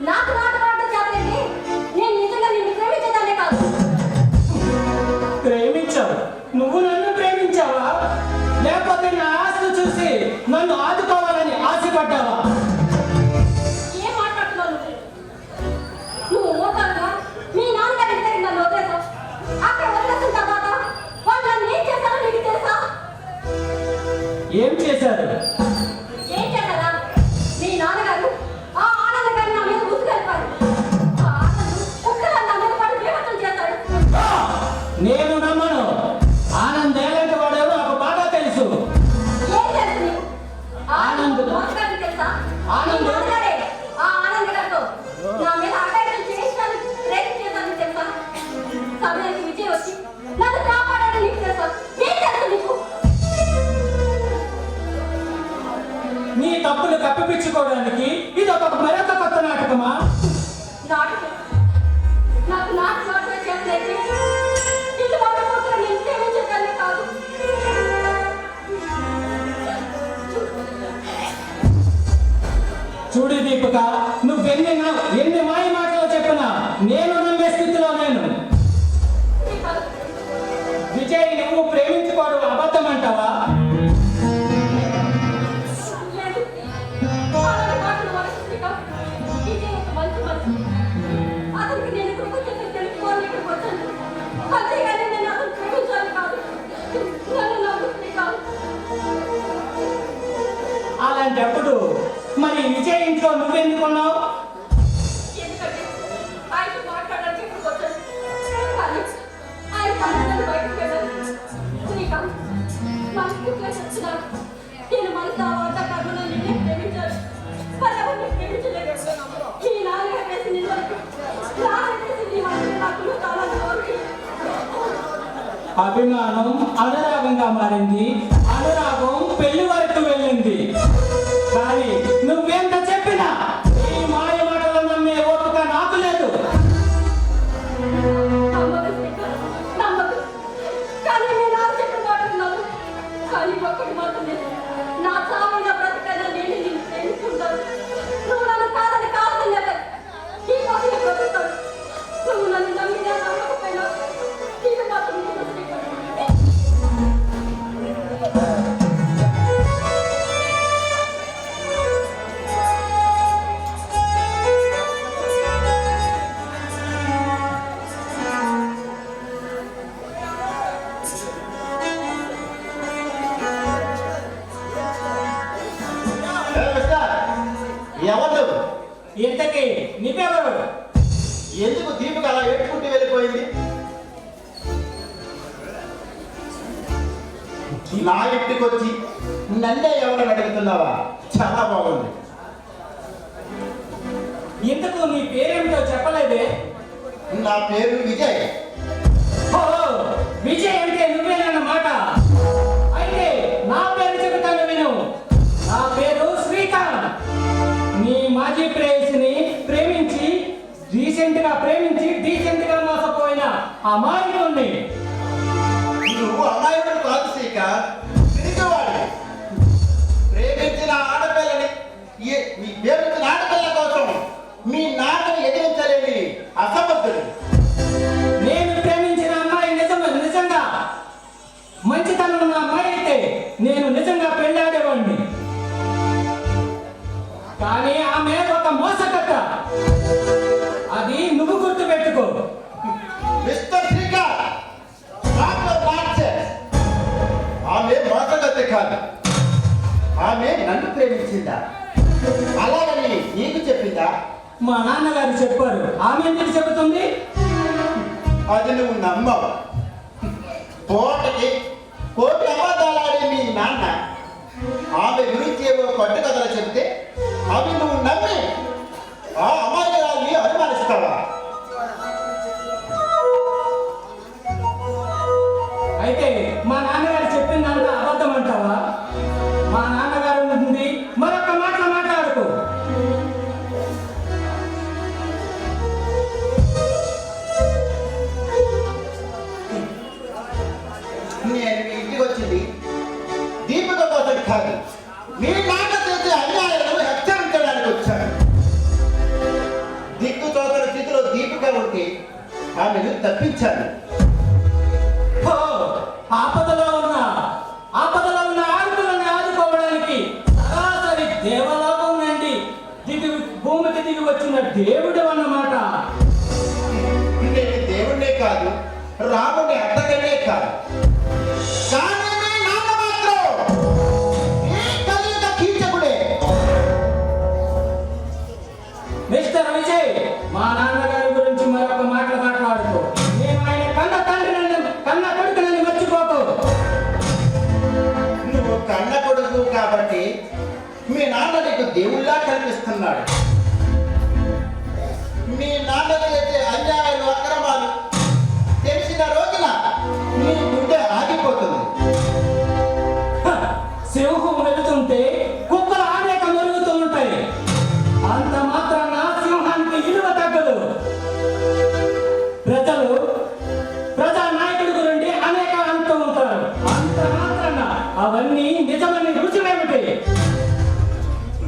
నాకు నాటకం ఆడటం చేతనండి. నేను నిజంగా నిన్ను ప్రేమించేదాన్నే కాదు. ప్రేమించావు? నువ్వు నన్ను ప్రేమించావా? లేకపోతే నా ఆస్తి చూసి నన్ను ఆదుకోవాలని ఆశపడ్డావా? ఏం మాట్లాడుతున్నావు నువ్వు? నువ్వు మోటారుగా మీ నాన్నగారి దగ్గర నన్ను వదిలేసావు. అక్కడ వదిలేసిన తర్వాత వాళ్ళు నన్ను ఏం చేశారో నీకు తెలుసా? ఏం చేశారు? ఏం చేశారా? మీ నాన్నగారు ఆ ఆనంద గారిని నా మీద ఉసుకెళ్ళిపారు. ఆ ఆనంద్ కుక్కలను నా మీద పడి బీభత్సం చేశాడు. ఆ! నేను నమ్మను. ఆనంద్ ఎలాంటి వాడో నాకు బాగా తెలుసు. ఏం తెలుసు నీకు? ఆనంద్ మోసగాడిని తెలుసా? ఆనంద్? మీ నాన్నగారే ఆ ఆనంద్ గారితో నా మీద అగాయిత్యం చేయించడానికి ప్రయత్నం చేశారని తెలుసా? సమయానికి విజయ్ వచ్చి నన్ను కాపాడాలని నీకు తెలుసా? ఏం తెలుసు నీకు? నీ తప్పులు కప్పిపుచ్చుకోవడానికి ఇది మరొక కొత్త నాటకమా? నాటకం నాకు నాటకం చేతనైతే ఇల్లు పట్టకపోతే నేను ప్రేమించేదాన్ని కాదు. చూడు దీపిక, ఎన్ని మాయ మాటలు చెప్పినా నేను నమ్మే స్థితిలో నేను. విజయ్ నువ్వు ప్రేమించుకోవడం అబద్ధం అంటావా? లేదు, అలాంటి మాటలు మనసుకి కాదు. ఇదే ఒక మంచి మనిషి. అతనికి నేను కృతజ్ఞతలు తెలుపుకోవాలని ఇక్కడికి వచ్చాను. అంతేగాని నేను అతను ప్రేమించాలి కాదు. నన్ను నమ్ముతుంది కాదు. అలాంటప్పుడు మరి విజయ్ ఇంట్లో నువ్వెందుకున్నావు? ఎందుకంటే ఆయనతో మాట్లాడడానికి ఇక్కడికి వచ్చాను. కానీ ఆయన పనులను బయటకు వెళ్ళాను. శ్రీకాంత్, మనస్ఫూర్తిగా చెప్తున్నాను. నేను మనసు ఆవాద కర్మను నిన్నే ప్రేమించాను. పర్యావరణం ప్రేమించలేదు. ఈ నాన్నగారు వేసి నిన్ను నాన్నగారు నీ మనసులో నాకు చాలా కోరిక. అభిమానం అనురాగంగా మారింది. అనురాగం పెళ్లి వరకు వెళ్ళింది. కానీ నువ్వెంత చెప్పినా ఈ మాయ మాటలు నమ్మే ఓపిక నాకు లేదు. నమ్మదు శ్రీకాంత్, నమ్మదు. కానీ నేను ఆశపడుతున్నాను. కానీ ఒక్కటి మాత్రం లేదు. నా చావైన బ్రతికైనా నేను నిన్ను ప్రేమిస్తుంటాను. నువ్వు నన్ను కాదని కాదని ఈ మాటలు బ్రతుకుతాను. నువ్వు నన్ను నమ్మినా నమ్మకపోయినా ఇది మాత్రం నిజం శ్రీకాంత్. ఎవరు ఇంతకీ నువ్వెవరు? ఎందుకు దీపిక అలా ఎట్టుకుంటూ వెళ్ళిపోయింది? నా ఇంటికి వచ్చి నన్నే ఎవరు అడుగుతున్నావా? చాలా బాగుంది. ఇంతకు నీ పేరేమిటో చెప్పలేదే? నా పేరు విజయ్. ఓ, విజయ్ అంటే నువ్వేనన్నమాట. అయితే నా పేరు చెబుతాను విను. నా పేరు శ్రీకాంత్. నీ మాజీ ప్రేయసిని ప్రేమించి డీసెంట్ గా మోసపోయిన అమాయకుణ్ణి. నువ్వు అమ్మాయిని కాదు శ్రీకాంత్, తిరిగివాడి. ప్రేమించిన ఆడపిల్లని మీ ప్రేమించిన ఆడపిల్ల కోసం మీ నాన్నని ఎదిరించలేని అసమర్థుడు. నేను ప్రేమించిన అమ్మాయి నిజంగా మంచితనం ఉన్న అమ్మాయి అయితే నేను నిజంగా పెళ్ళాడేవాడిని. కానీ ఆమె ఒక మోసకత్త. అది నువ్వు గుర్తు పెట్టుకో. మిస్టర్ శ్రీకాంత్, ఆమె మోసగత్తె కాదు, ఆమె నన్ను ప్రేమించిందా? అలాగని నీకు చెప్పిందా? మా నాన్నగారు చెప్పారు. ఆమె ఎందుకు చెబుతుంది? అది నువ్వు నమ్మవు. కోటి అబద్ధాలాడే మీ నాన్న ఆమె గురించి ఏవో కట్టుకథలు చెప్తే అవి నువ్వు నమ్మి ఆ అమాయకురాల్ని అనుమానిస్తావా? అయితే మా నాన్నగారు చెప్పిందంతా అబద్ధం అంటావా? మా నాన్నగారు నుండి మరొక మాటలు మాట్లాడుకో. నేను మీ ఇంటికి వచ్చింది దీపిక కోసం కాదు, మీ నాన్న చేసే అన్యాయాలను హెచ్చరించడానికి వచ్చాను. దిక్కు తోకల స్థితిలో దీపిక ఉంటే ఆమెను తప్పించాను. ఓ, ఆపదలో ఉన్న ఆడపిల్లని ఆదుకోవడానికి సరాసరి దేవలోకం నుండి భూమికి దిగి వచ్చిన దేవుడు అన్నమాట. నేను దేవుణ్ణే కాదు, రాముని అడ్డగనే కాదు. కానీ మీ నాన్న మాత్రం ఈ కలియుగ కీచకుడే. మిస్టర్ విజయ్, మా నాన్నగారి గురించి మరొక మాటలు మాట్లాడుకో. నేను ఆయన కన్న కొడుకునని మర్చిపోకు. నువ్వు కన్న కొడుకు కాబట్టి మీ నాన్న నీకు దేవుళ్ళా కనిపిస్తున్నాడు. మీ నాన్న చేసే అన్యాయాలు అక్రమాలు తెలిసిన రోజున నీ గుండె ఆగిపోతుంది. సింహం వెళుతుంటే కుక్కలు అనేక మరుగుతూ ఉంటాయి. అంత మాత్రాన సింహానికి విలువ తగ్గదు. ప్రజా నాయకుడి గురించి అనేక అంటూ ఉంటారు. అంత మాత్రాన అవన్నీ నిజమని రుజువేమిటి?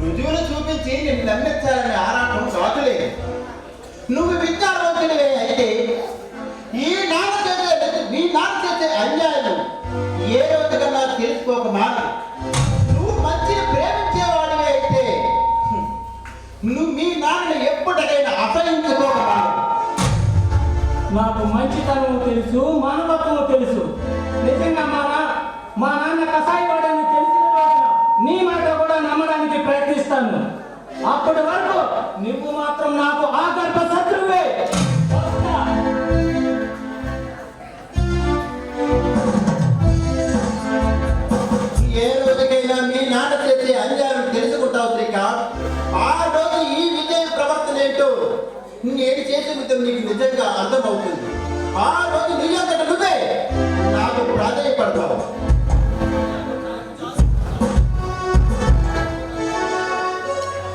రుజువులు చూపించి నేను నమ్మించాలనే ఆరాటం సాగులేదు. నువ్వు విద్యావంతుడివే అయితే మీ నాన్న చేసే అన్యాయాలు ఏ రోజు కన్నా తెలుసుకోక మాను. నువ్వు మంచిని ప్రేమించేవాడివే అయితే నువ్వు మీ నాన్నని ఎప్పటికైనా అసహించుకోక మాను. నాకు మంచితనము తెలుసు, మానవత్వము తెలుసు. నిజంగా మా నాన్న కసాయివాడని తెలిసిన రోజున నీ మాట కూడా నమ్మడానికి ప్రయత్నిస్తాను. అప్పటి వరకు నువ్వు మాత్రం నాకు ఆగర్భ శత్రువే. వస్తా. ఏ రోజుకైనా మీ నాన్న చేసే అన్యాయం తెలుసుకుంటావు శ్రీకాంత్. ఆ రోజు ఈ విజయ ప్రవర్తన ఏంటో నేను చేసే విధం నీకు నిజంగా అర్థమవుతుంది. ఆ రోజు నీయంతట నువ్వే నాకు ప్రాధాన్యపడతావు.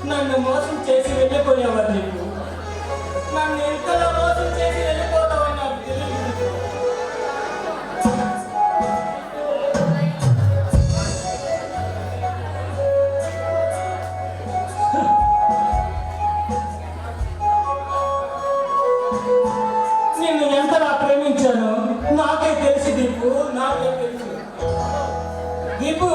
నన్ను మోసం చేసి వెళ్ళిపోయేవారు నీకు. నన్ను ఎంతలో మోసం చేసి వెళ్ళిపోతావని నాకు తెలియదు. నిన్ను ఎంతలా ప్రేమించాను నాకే తెలిసి దీపు, నాకే తెలుసు. దీపు,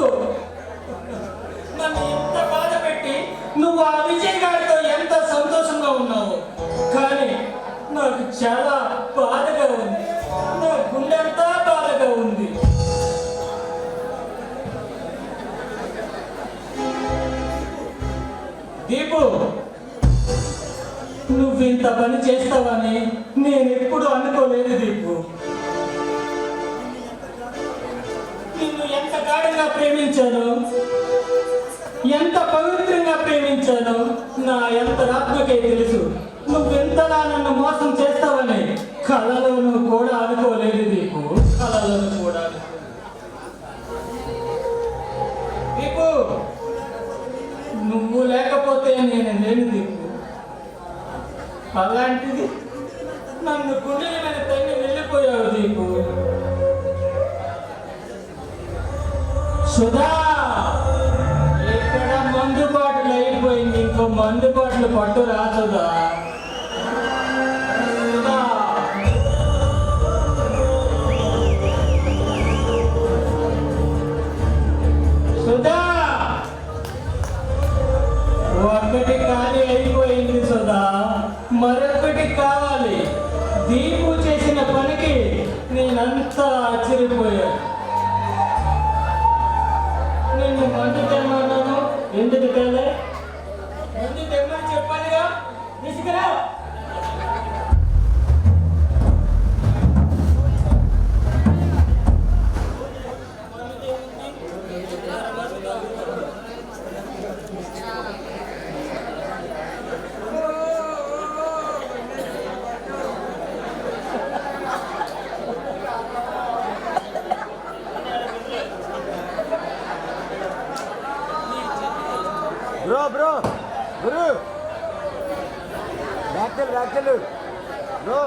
నన్ను ఎంత బాధ పెట్టి నువ్వు ఆ విజయ్ గారితో ఎంత సంతోషంగా ఉన్నావు. కానీ నాకు చాలా బాధగా ఉంది. నా గుండెంతా బాధగా ఉంది. దీపు, నువ్వింత పని చేస్తావని నేను ఎప్పుడు అనుకోలేదు దీపు. నిన్ను ఎంత గాఢంగా ప్రేమించాను, ఎంత పవిత్రంగా ప్రేమించాను నా అంతరాత్మకే తెలుసు. నువ్వెంతలా నన్ను మోసం చేస్తావని కలలోనూ కూడా అనుకోలేదు దీపు, కలలోనూ కూడా దీపు. నువ్వు లేకపోతే నేను లేను దీపు. అలాంటిది నన్ను గుండెల మీద తన్ని వెళ్ళిపోయావు దీపు. సుధా, ఎక్కడ మందు బాటలు అయిపోయింది, ఇంకో మందు బాటలు పట్టు రాసుదా. సుధా, ఒక్కటి ఖాళీ అయిపోయింది సుధా, మరొకటి కావాలి. దీపు చేసిన పనికి నేనంతా ఆశ్చర్యపోయా. నేను మందు తెమ్మన్నాను, ఎందుకు తేలే? మందు తెమ్మని చెప్పాలిగా, తీసుకురా. బ్రో గురు బ్యాక్టెల్ బ్రో.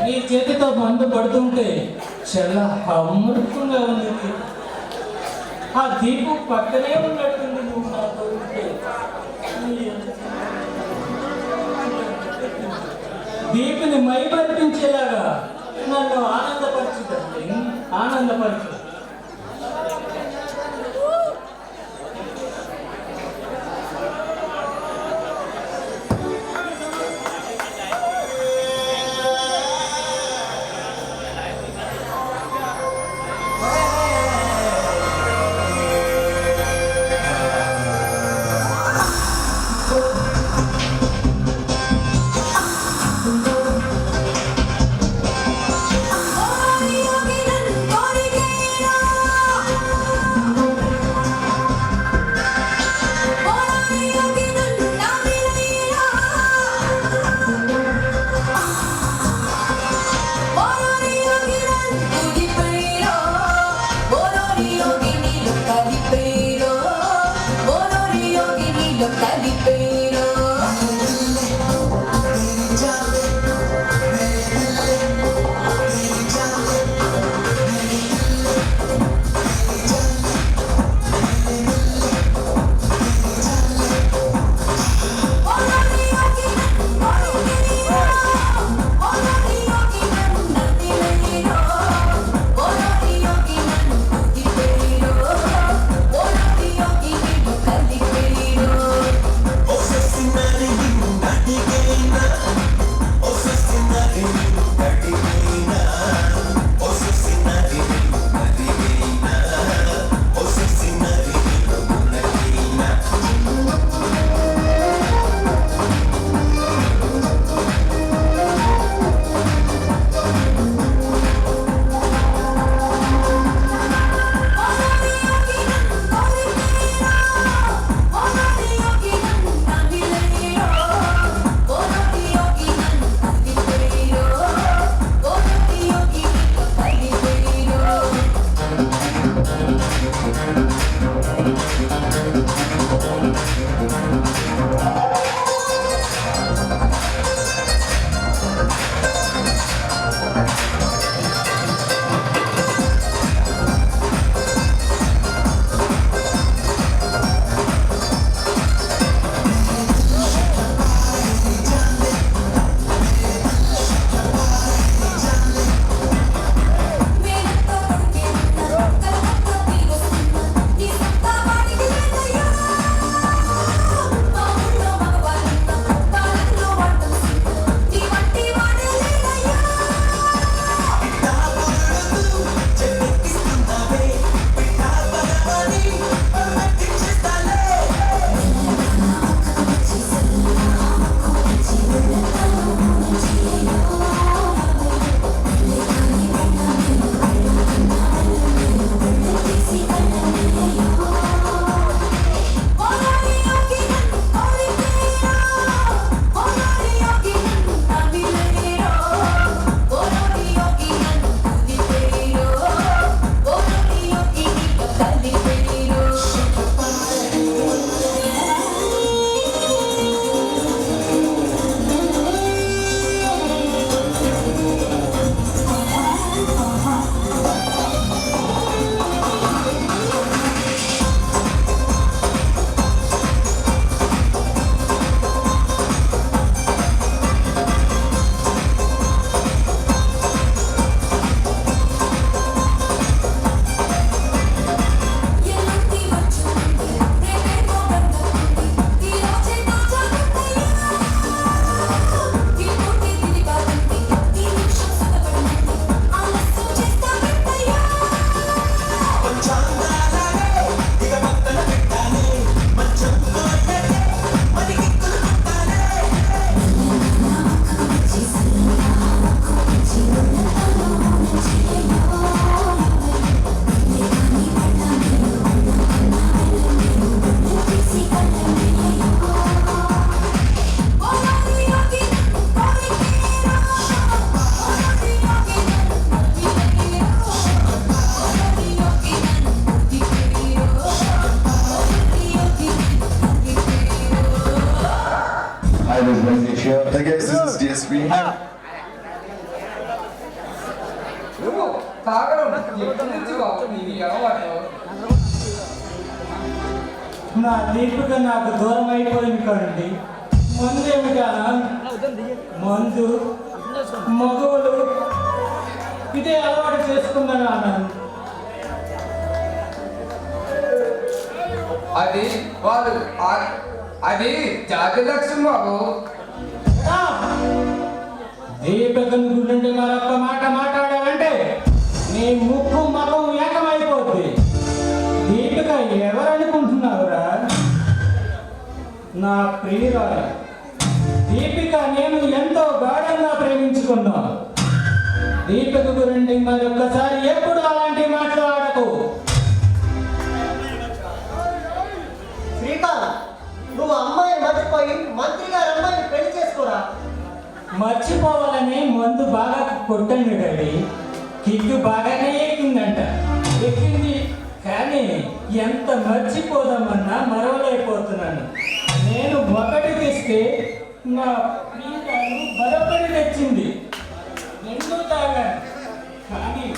నీ చేతితో మందు పడుతుంటే చాలా అమృతంగా ఉంది. ఆ దీపు పక్కనే ఉన్నట్టుంది నువ్వు నాతో ఉంటే. దీపుని మైమర్పించేలాగా నన్ను ఆనందపరచు. Oh, name is Manish here. Hey guys, this is DSP. నువ్వు తాగడం ఎక్కడి నుంచి బాబు నీది అలవాటు? నా దీపిక నాకు దూరం అయిపోయింది కదండి. మందు ఏమిటా? మందు మగవులు ఇదే అలవాటు చేసుకున్నాను ఆనంద్. అది జాతి లక్ష్యం బాబు. దీపికను గురించి మరొక్క మాట మాట్లాడాలంటే నీ ముక్కు మగం ఏకమైపోద్ది. దీపిక ఎవరనుకుంటున్నావురా? నా ప్రియురాలు దీపిక నేను ఎంతో గాఢంగా ప్రేమించుకున్నా. దీపిక గురించి మరొక్కసారి ఎప్పుడు అలాంటి మాట్లాడకు. శ్రీకాంత్, నువ్వు అమ్మాయిని మర్చిపోయి మంత్రి గారు అమ్మాయిని పెళ్లి చేసుకోరా. మర్చిపోవాలని మందు బాగా కొట్టండి డాడీ. కిక్కు బాగానే ఎక్కిందంట. ఎక్కింది కానీ ఎంత మర్చిపోదామన్నా మరవలేకపోతున్నాను. నేను ఒకటి తెస్తే నా ప్రియురాలు మరొకటి తెచ్చింది. రెండు తాగాను కానీ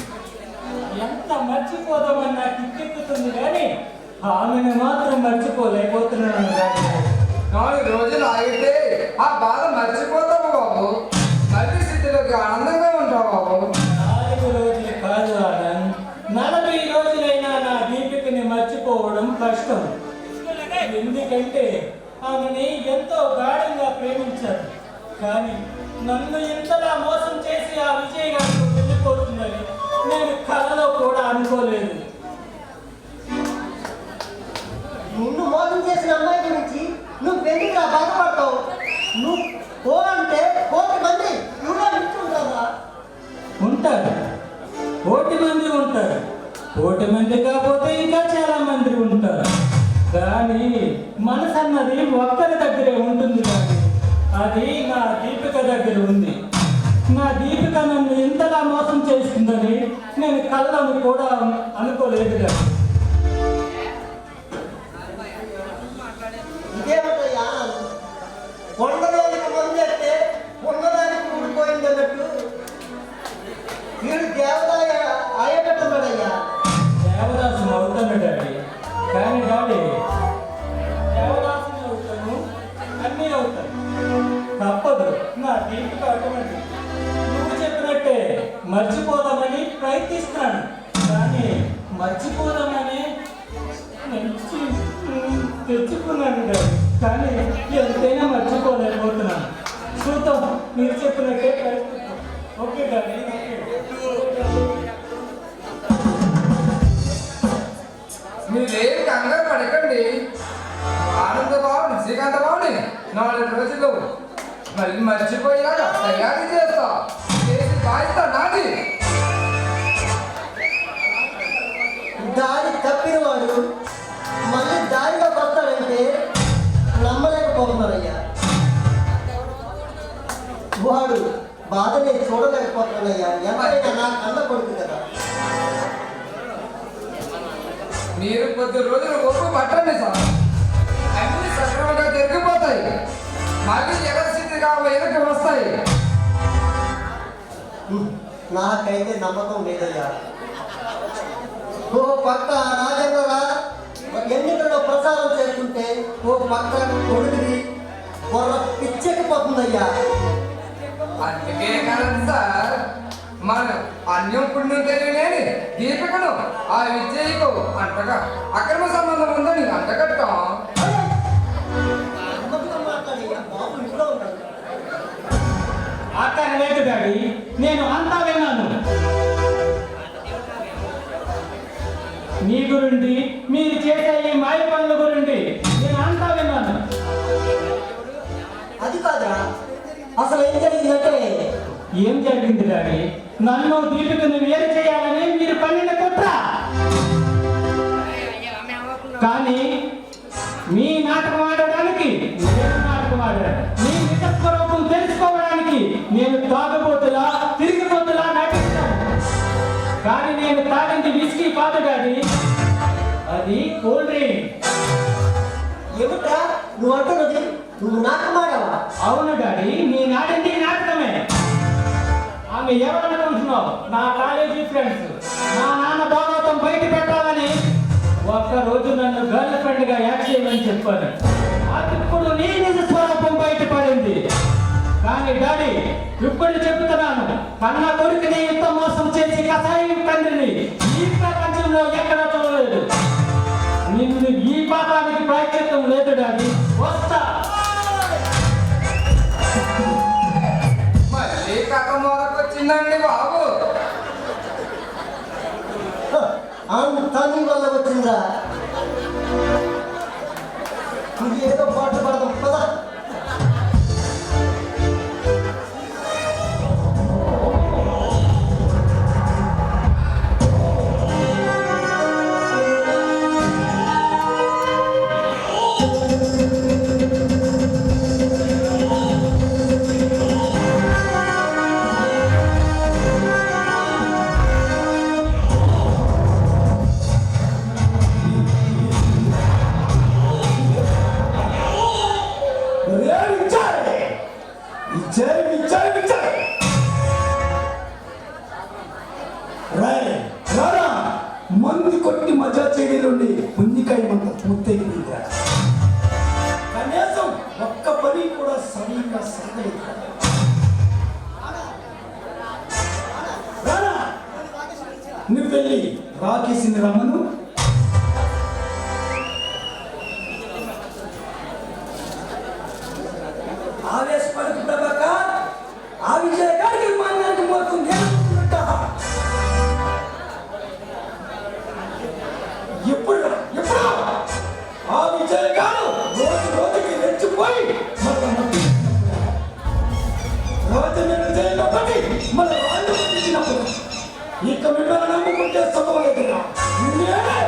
ఎంత మర్చిపోదామన్నా కిక్కెక్కుతుంది కానీ ఆమెను మాత్రం మర్చిపోలేకపోతున్నాను డాడీ. 4 రోజులు ఆగితే ఆ బాధ మర్చిపోతావు బాబు. మళ్ళీ స్థితిలోకి ఆనందంగా ఉంటావు బాబు. 4 రోజులు కాదు ఆనంద్, 40 రోజులైనా నా దీపికని మర్చిపోవడం కష్టం. ఎందుకంటే ఆమెని ఎంతో గాఢంగా ప్రేమించాను. కానీ నన్ను ఇంతలా మోసం చేసి ఆ విజయ్ గారికి వెళ్ళిపోతుందని నేను కలలో కూడా అనుకోలేదు. నిన్ను మోసం చేసిన అమ్మాయి గురించి నువ్వు ఎందుకు బాధపడతావు? నువ్వు పో అంటే 1,000 మంది నువ్వే నిల్చుంటారా? ఉంటారు, 1,000 మంది ఉంటారు. 1,000 మంది కాకపోతే ఇంకా చాలా మంది ఉంటారు. కానీ మనసు అన్నది ఒక్కరి దగ్గరే ఉంటుంది. కానీ అది నా దీపిక దగ్గర ఉంది. నా దీపిక నన్ను ఇంతలా మోసం చేస్తుందని నేను కళ్ళను కూడా అనుకోలేదు. కానీ ఇదేమిటయ్యా? కొండదానికి మంది అంటే ఉన్నదానికి ఊడిపోయింది అన్నట్టు వీడు దేవదాయ ఆయకట్టున్నాడయ్యా. దేవదాసుని అవుతాను డాడీ. కానీ డాడీ దేవదాసుని అవుతాను, అన్నీ అవుతాను. తప్పదు, నా దీపిక అటువంటి. నువ్వు చెప్పినట్టే మర్చిపోదామని ప్రయత్నిస్తున్నాను. కానీ మర్చిపోదామని తెచ్చుకున్నాను డాడీ. కానీ ఎంతైనా మర్చిపోలేకపోతున్నాను. చూద్దాం, మీరు చెప్పినట్టే ప్రయత్నిస్తాం. ఓకే డాడీ, మీరేం కంగారు పడకండి. ఆనంద బాబుని శ్రీకాంత బాబుని 4 రోజులు మళ్ళీ మర్చిపోయేలాగా తయారు చేస్తా. చేసి బాధ్యత నాది. దారి తప్పిన వాడు మళ్ళీ దారిలో వస్తాడంటే నమ్మలేకపోతున్నాడయ్యా. వాడు బాధ నేను చూడలేకపోతున్నానయ్యా. ఎంతైనా నా కన్న కొడుకు కదా. మీరు కొద్ది రోజులు ఒప్పు పట్టండి సార్. అన్ని సక్రమంగా జరిగిపోతాయి. మళ్ళీ యథాస్థితిగా వెనక్కి వస్తాయి. నాకైతే నమ్మకం లేదయ్యా. ఓ పక్క రాజేంద్ర ఎన్నికల్లో ప్రచారం చేస్తుంటే ఓ పక్క కొడుకుని బొర్ర పిచ్చెక్కిపోతుందయ్యా. అందుకే కదా సార్ మన అన్యం పుణ్యం తెలియలేని దీపికను ఆ విజయ్కు అంటగా అక్రమ సంబంధం ఉందని అంటగట్టం. నమ్మకంగా మాట్లాడయ్యా, బాబు ఇంట్లో ఉంటాడు. అక్కడ లేదు డాడీ, నేను అంతా విన్నాను. మీ గురించి, మీరు చేసే ఈ మాయ పనుల గురించి నేను అంతా విన్నాను. అది కాదురా, అసలు ఏం జరిగిందంటే ఏం జరిగింది డాడీ? నన్ను దీపికను వేరు చేయాలని మీరు పన్నిన కుట్ర. కానీ మీ నాటకం ఆడడానికి నేను నాటకం ఆడాను. మీ నిజ స్వరూపం తెలుసుకోవడానికి నేను తాగబోతులా తిరిగిపోతులా నటిస్తాను. కానీ నేను తాగింది విస్కీ కాదు డాడీ, అది కూల్ డ్రింక్. ఏమిట్రా నువ్వు అంటున్నది? నువ్వు నాటకం ఆడావా? అవును డాడీ, నీ నాటింది నాటకమే. ఆమె ఎవరనుకుంటున్నావు? నా కాలేజీ ఫ్రెండ్స్. నా నాన్న భాగవతం బయట పెట్టాలని ఒక్కరోజు నన్ను గర్ల్ ఫ్రెండ్ గా యాడ్ చేయమని చెప్పాను. అప్పుడు నీ నిజ స్వరూపం బయటపడింది. కానీ డాడీ, ఇప్పుడు చెప్తున్నాను, కన్న కొడుకుని ఇంత మోసం చేసి కసాయి తండ్రిని ఈ ప్రపంచంలో ఎక్కడ చూడలేదు. నిన్ను ఈ పాపానికి ప్రాయశ్చిత్తం లేదు డాడీ. వస్తా. మళ్ళీ కథ మొదకొచ్చిందండి బాబు. అంతా నీ వల్ల వచ్చిందా? ఏదో పాట పడదాం పదా. మంది కొట్టి మజా చేయడండి పుంజికాయ మంత పూర్తయిపోయిందిరా. కనీసం ఒక్క పని కూడా సరిగ్గా సాగలేదు. నువ్వు వెళ్ళి రాకేసిని రమ్మను. ఆవేశపడకు ప్రభాకర్. ఆ విజయగాడికి మాన్యానికి మొత్తం నేర్చుకుంటా. ఎప్పుడు ఆ విజయగాడు రోజు రోజుకి రెచ్చిపోయి రోజు నేను చేయబట్టి మన వాళ్ళు పంపించినప్పుడు ఇక మిమ్మల్ని నమ్ముకుంటే సుఖమవుతున్నా. నేనే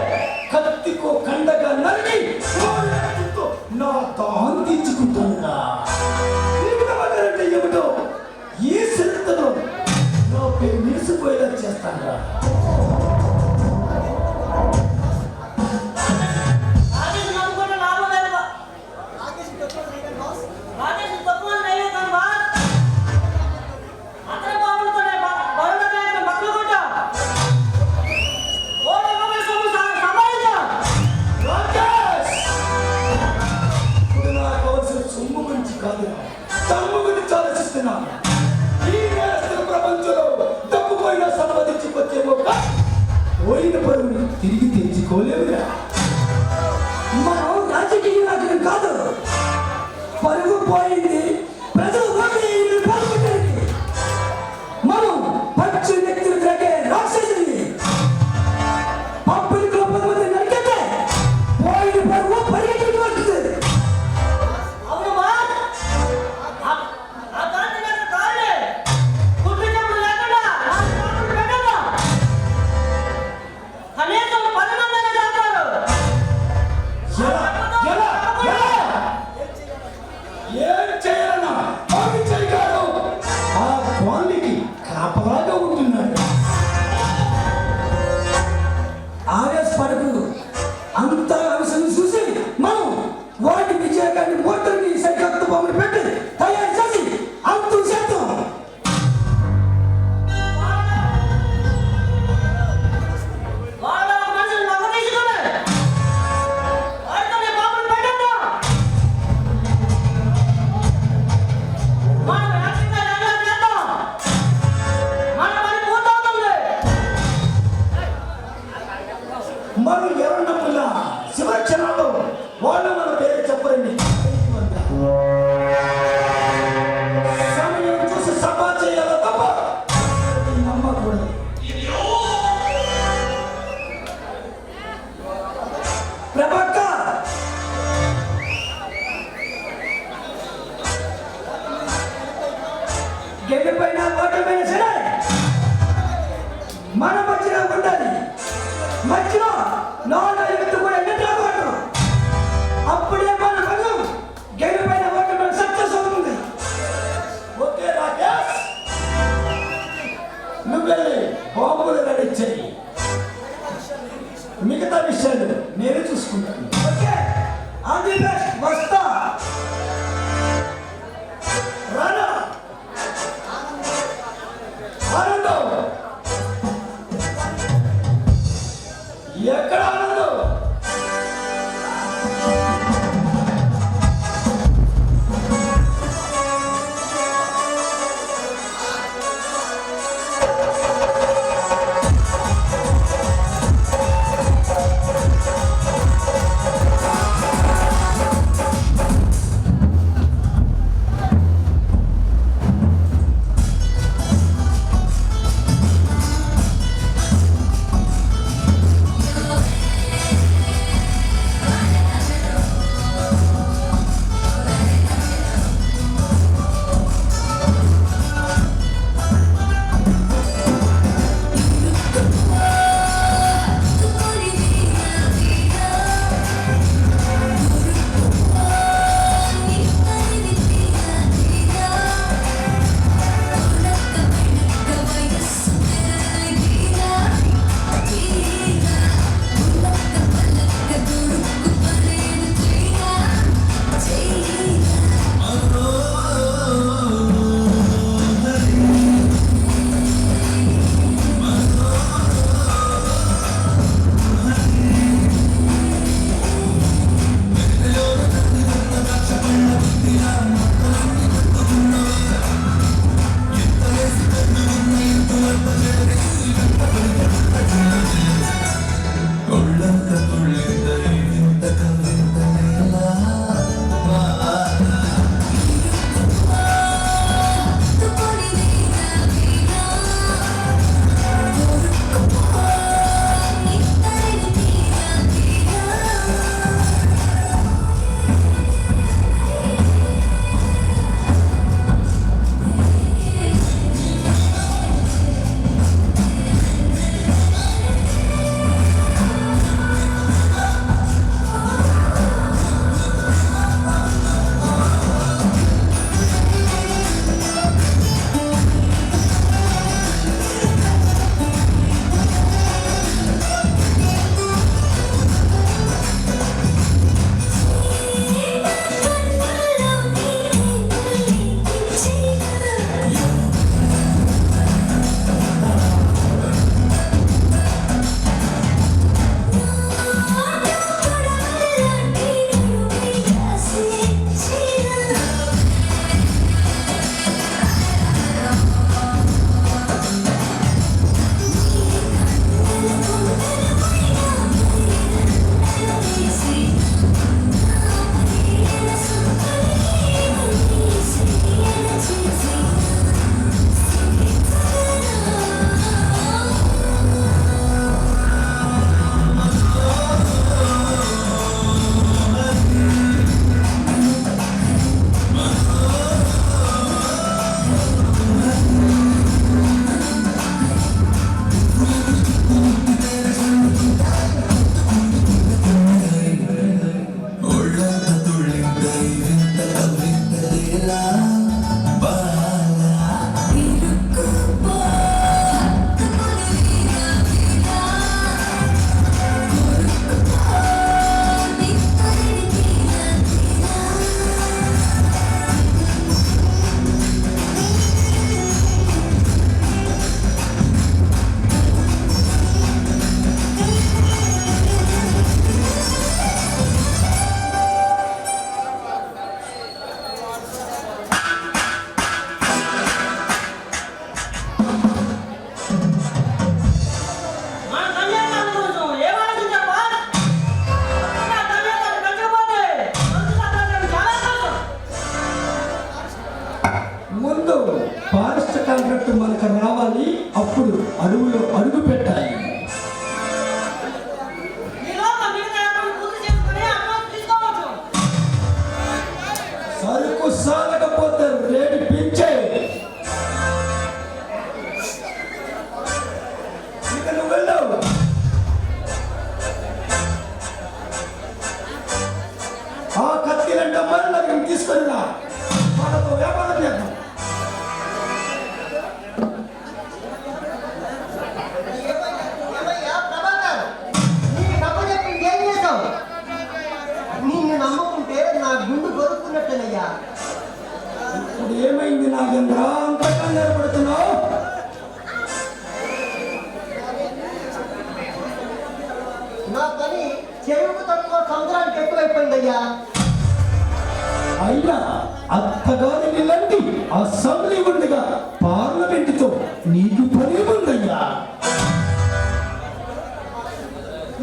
కత్తికో కండగా నరికి నా దాహం తీర్చుకుంటున్నా. అంటే ఏమిటో ఈ చరిత్రలో నా పేరు నిలిసిపోయేలా చేస్తాను. తమ్ము గురించి ఆలోచిస్తున్నాను. ఈ నేరస్తుల ప్రపంచంలో తప్పుపోయినా సంపాదించుకొచ్చేమో పోయిన పరుగుని తిరిగి తెచ్చుకోలేవురా. మనం రాజకీయ నాయకులు కాదు. పరుగు పోయింది ప్రజలు పాల్గొట్టడానికి. మనం పచ్చి వ్యక్తులు తిరిగే రాక్షసుని పబ్లిక్ లో 10 మంది నరికితే పోయిన పరుగు పరిగెత్తుకు వస్తుంది. ఏం చేయాలన్నా చేయగాడు ఆ క్వాలిటీకి కాపలాగా ఉంటున్నాడు. ఆవేశపడకు. అంత అంశం చూసి మనం వాటి విజయగాన్ని మోటార్ని సరికొత్త బొమ్మలు పెట్టి తయారు చేసి అంతు చేద్దాం. మనం ఎవరన్నా శివక్షణాలు వాళ్ళు మన పేరు చెప్పరండి. సమయం చూసి సభా చేయాల తప్ప నమ్మకూడదు. ప్రభాకర్ గెడ్డ పైన ఓటర్ పైన సరే మన మధ్యలో ఉండాలి. మధ్యలో నాన్న ఎత్తు కూడా ఎన్నికలు అప్పుడే మన పదం గెడ్డ పైన ఓటర్ పైన సక్సెస్ అవుతుంది. ఓకే రాకేష్, నువ్వు వెళ్ళి బాంబులు రెడీ చెయ్యి. మిగతా విషయాలు నేనే చూసుకుంటాను. ఓకే, అది బెస్ట్. వస్తా. మనకు రావాలి, అప్పుడు అడుగులో అడుగు పెట్టాలి. సరుకు సాగకపోతే రేటు పెంచే. ఇక నువ్వు వెళ్ళావు. ఆ కత్తిలంటే మరి నాకు తీసుకొని రా, వాళ్ళతో వ్యాపారం చేద్దాం. ఏమయ్యా ప్రభాకర్, నీ డబ్బు చెప్పి ఏం చేశావు? నిన్ను నమ్ముకుంటే నా గుండు కొరుక్కున్నట్టేనయ్యా. ఇప్పుడు ఏమైంది నాగేంద్ర, అంతగా నిలబడుతున్నావు? నా పని చెరువుకు తక్కువ సముద్రానికి ఎక్కువైపోయిందయ్యా. అయినా అత్తగారిని లాంటి అసెంబ్లీ ఉండగా పార్లమెంటుతో నీకు పని ఉందయ్యా.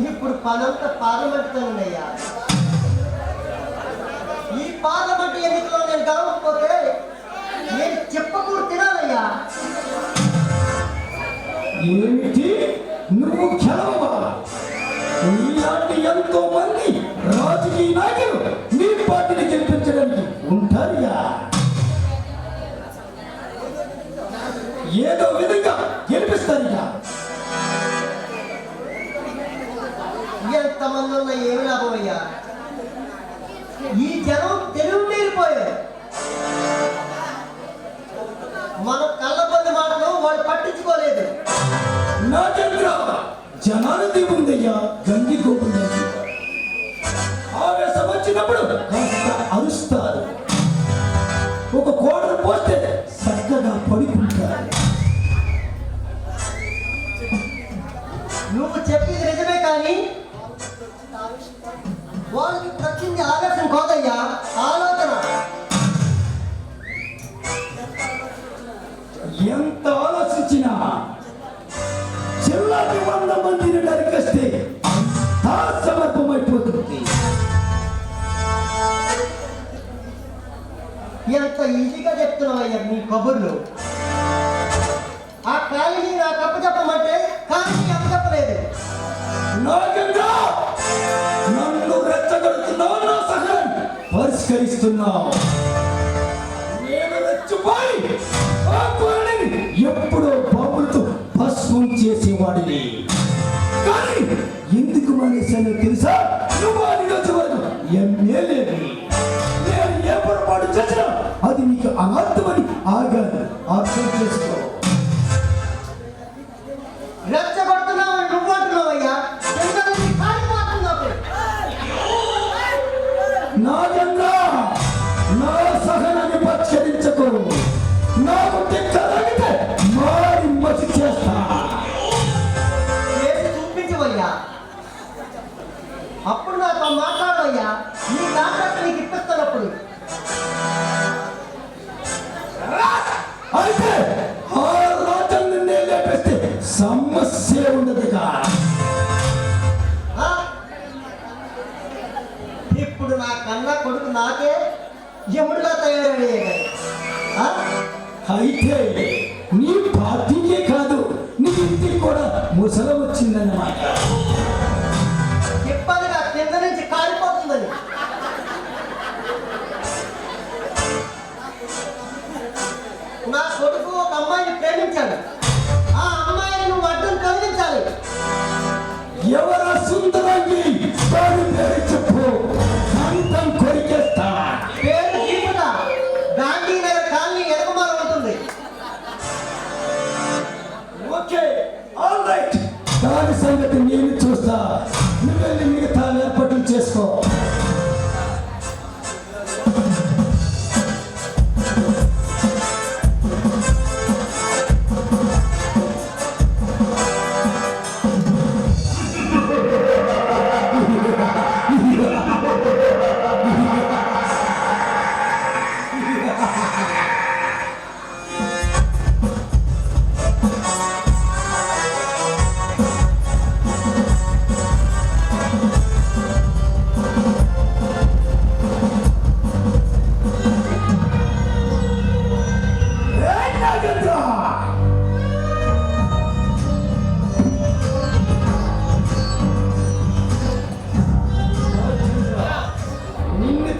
ఇప్పుడు పనంతా పార్లమెంట్తో ఉందయ్యా. ఈ పార్లమెంట్ ఎన్నికలో నేను గెలవకపోతే నేను చెప్పకూడదు తినాలయ్యా. ఏమిటి నువ్వు గెలవవా? నీలాంటి ఎంతో మంది రాజకీయ నాయకులు నీ పార్టీని గెలిపించడానికి ఉంటారుగా. ఏదో విధంగా గెలిపిస్తారుగా. ఎంతమంది ఉన్నా ఏమి లాభం అయ్యా? ఈ జనం తెలుగు మీరిపోయారు. మన కళ్ళబొల్లి మాటలు వాళ్ళు పట్టించుకోలేదు. నాగేంద్ర, జనానికి ఉందయ్యా గంగి గోపుంది. ఆవేశం వచ్చినప్పుడు కాస్త అరుస్తారు. ఒక కోడలు పోస్తే చక్కగా పడుకుంటారు. నువ్వు చెప్పింది నిజమే కానీ వాళ్ళకి వచ్చింది ఆవేశం కాదయ్యా, ఆలోచన. ఎంత ఆలోచించినా జిల్లాకి 100 మందిని నరికేస్తే అంతా సమర్పమైపోతుంది. ఎంత ఈజీగా చెప్తున్నావయ్యా నీ కబుర్లు. ఆ కాలిని నాకు అప్పచెప్పమంటే కాలిని అప్పచెప్పలేదు. నాగేంద్ర, నన్ను రెచ్చగొడుతున్నావు, నా సహనం పరిష్కరిస్తున్నావు. నేను రెచ్చిపోయి ఆ కోరిని ఎప్పుడో బాబులతో భస్మం చేసేవాడిని. కానీ ఎందుకు మానేశానో తెలుసా? నువ్వు ఆ నియోజకవర్గం ఎమ్మెల్యేవి. నేను ఏ పొరపాటు చేసినా అది నీకు అనార్థమని ఆగాను. అర్థం చేసుకో. రెచ్చగొడుతున్నావు నువ్వు అంటున్నావయ్యా. కింద నుంచి కాలిపోతున్నావు. నాగేంద్ర, నా సహనాన్ని పరిష్కరించకు. నాకు తిక్కలాగితే మారి మసి చేస్తా. చేసి చూపించవయ్యా. అప్పుడు నాతో మాట్లాడవయ్యా. నీ కాంట్రాక్ట్ నీకు ఇప్పిస్తున్నప్పుడు. అయితే ఆ రాజాన్ని లేపేస్తే సమస్య ఉండదుగా. ఆ? ఇప్పుడు నా కన్నా కొడుకు నాకే యముడిగా తయారయ్యాడు. అయితే నీ పార్టీకే కాదు, నీ ఇంటికి కూడా ముసలం వచ్చిందన్నమాట. చెప్పాలి నా కింద నుంచి కాలిపోతుందని. నా కొడుకు ఒక అమ్మాయిని ప్రేమించాడు. ఆ అమ్మాయిని నువ్వు అడ్డం తొలగించాలి. ఎవరా సుందరంగి? దాని పేరు చెప్పు, అంతం కొరికేస్తా. పేరు దీపిక. గాంధీ నగర్ కాలనీ ఎదగమాల ఉంటుంది. Okay, all right. దాని సంగతి నేను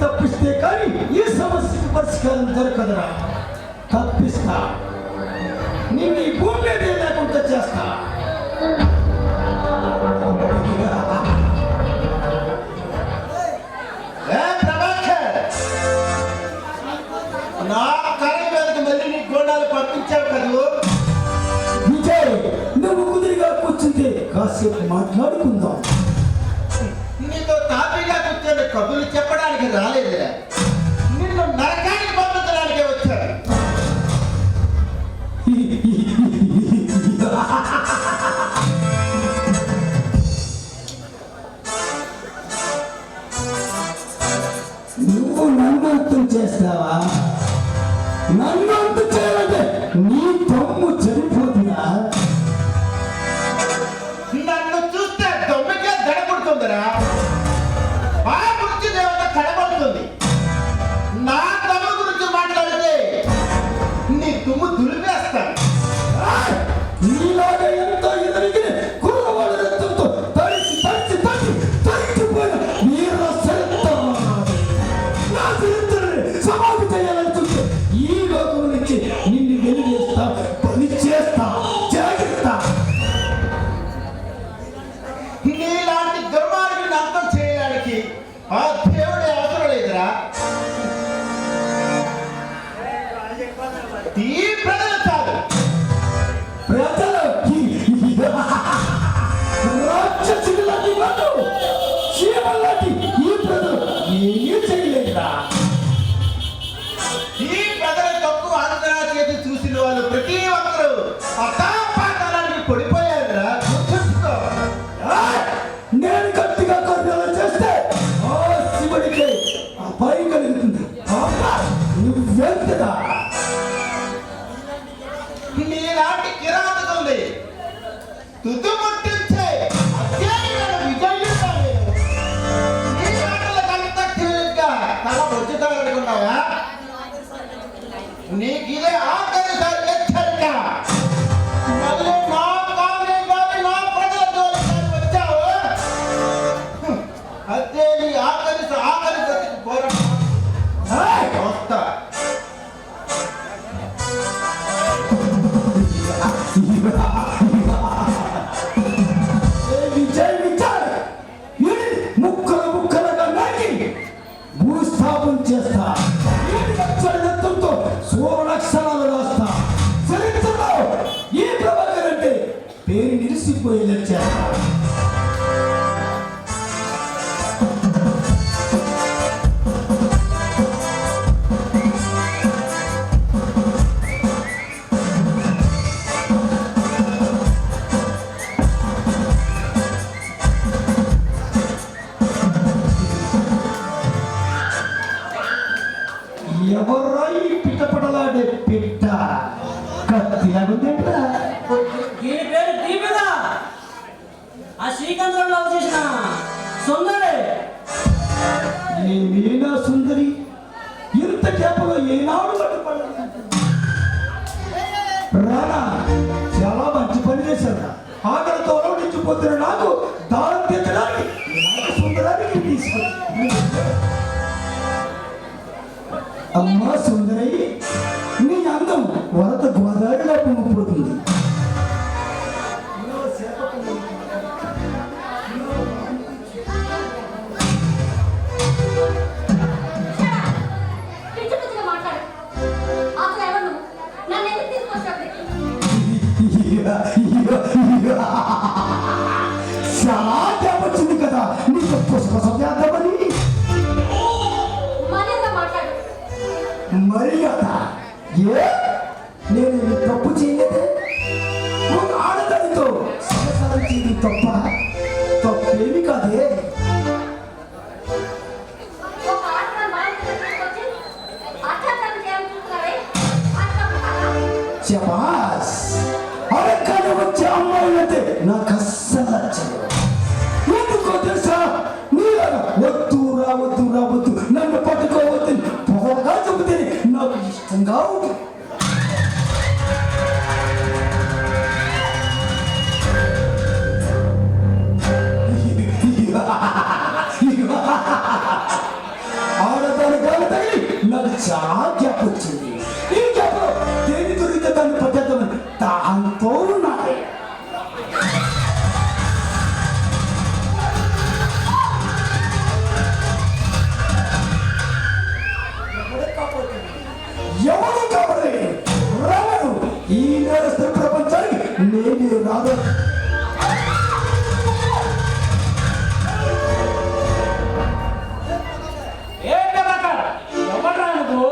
తప్పిస్తే కానీ ఈ సమస్యకు పరిష్కారం దొరకదురా. తప్పిస్తా, నేను ఈ భూమి మీదే లేకుండా చేస్తా. ఏ ప్రభాకర్, నా కర్ర మీదకి మళ్ళీ నీ గోండాలు పంపించావు కదూ. విజయ్, నువ్వు కుదిరిగా కూర్చుంటే కాసేపు మాట్లాడుకుందాం. నీతో తాపీగా కూర్చొని కబుర్లు చెప్పడానికి రాలేదురా, నిన్ను నరకానికి పంపించడానికే వచ్చాడు. నువ్వు నన్ను అర్థం చేస్తావా? నన్ను అర్థం చేయాలంటే నీ తమ్ము చనిపోతుందా? నన్ను చూస్తే దొమ్మికే దడపడుతుందిరా, ఆ గురించి దేవత కడబడుతుంది. నా తమ్ము గురించి మాట్లాడితే నీ తుమ్ము దులిపేస్తాను. నీలాగా ఎంతో ఎదిరిగి కుర్రవాళ్ళ రక్తంతో తడిసి తడిసి తడిసి తడిచిపోయిన వీర చరిత్రవాది. నా చరిత్రని సమాధి చేయాలని చూస్తే ఈ లోకం నుంచి నిన్ను వెలివేస్తా, పని చేస్తా, జాగ్రత్త. నీలాంటి దుర్మార్గుని అంతం చేయడానికి ఆ దేవుడే అవసరం లేదురా. ఈ ప్రజలు కాదు, ప్రజలు రాక్షసులాంటి వాళ్ళు, చీమలాంటి ఈ ప్రజలు ఏమీ చేయలేదురా. ఈ ప్రజల తక్కువ ఆంధ్ర చేతి చూసిన వాళ్ళు ప్రతి ఒక్కరు అతాపాతాలానికి పడిపోయారురా. గుర్తుంచుకో. నేను గట్టిగా కర్ణాలు చేస్తే ఆ శివుడికి అపాయం కలుగుతుంది. నువ్వెంతగా నీలాంటి కిరాతకుల్ని తుతుముట్టించే అత్యధిక విజయుడు నేను. నీ మాటలకంత తేలిగ్గా తల వచ్చుతారనుకున్నావా? నీకిదే ఆఖరిసారి హెచ్చరిక. మళ్ళీ నా కాలనీ గాని నా ప్రజల జోలికి వచ్చావు, అదే నీ ఆఖరి గతికి పోరాటం వస్తా. విజయ్ విజయ్ ముక్కలు ముక్కలుగా నాకి భూస్థాపన చేస్తా. చరిత్రతో సూర్యక్షరాలు రాస్తా. చరిత్రలో ఈ ప్రభాకర్ అంటే పేరు నిలిసిపోయేలా చేస్తా. ఎవర్రా ఈ పిట్టపడలాడే పిట్ట? కత్తి అడుగుతుంటా. దీని పేరు దీపిక. ఆ శ్రీకాంత్లో లవ్ చేసిన సుందరి. ఏమీనా సుందరి, ఇంత చేపలో ఏనాడు పట్టుపడలేదు. రానా చాలా మంచి పని చేశారు. ఆకలితో నిలిచిపోతున్న నాకు దారం తీర్చడానికి సుందరానికి తీసుకుని. అమ్మా సుందరి, నీ అందం వరద గోదావరిలో పొంగిపోతుంది. పిచ్చి పిచ్చిగా మాట్లాడు. అసలు ఎవరు నువ్వు? నన్ను ఎందుకు తీసుకొచ్చావు? చాలా వచ్చింది కదా నీకు పుష్ప చేద్దామని. మర్యాదగా మాట్లాడు. మర్యాద ఏ? నేను ఈ తప్పు చేయలేదే. ఒక ఆడదానితో సంసారం చేయడం తప్పేమి కాదే. ఒక ఆడదాన్ని బాధ్యతగా తీసుకొచ్చి అత్యాచారం చేయాలని చూస్తున్నావే? అది తప్పు కాదా? శబాస్, అడక్కలు వచ్చే అమ్మాయిలైతే నాకు అస్సలు నచ్చదు. ఎందుకో తెలుసా? నీలాగా వద్దు రావద్దు నన్ను పట్టుకోవద్దు పొగగా చెబితే నాకు ఇష్టంగా ఉంటుంది. ఆడ చాలా గ్యాప్ వచ్చింది. ఈ గ్యాప్ దేని దొరికితే దాన్ని పట్టేద్దామని దాంతో ఉన్నాయి. ఎవరు కావాలి రావడు ఈ నేరస్థ ప్రపంచానికి నేనే రాదు. ఎవరా నువ్వు?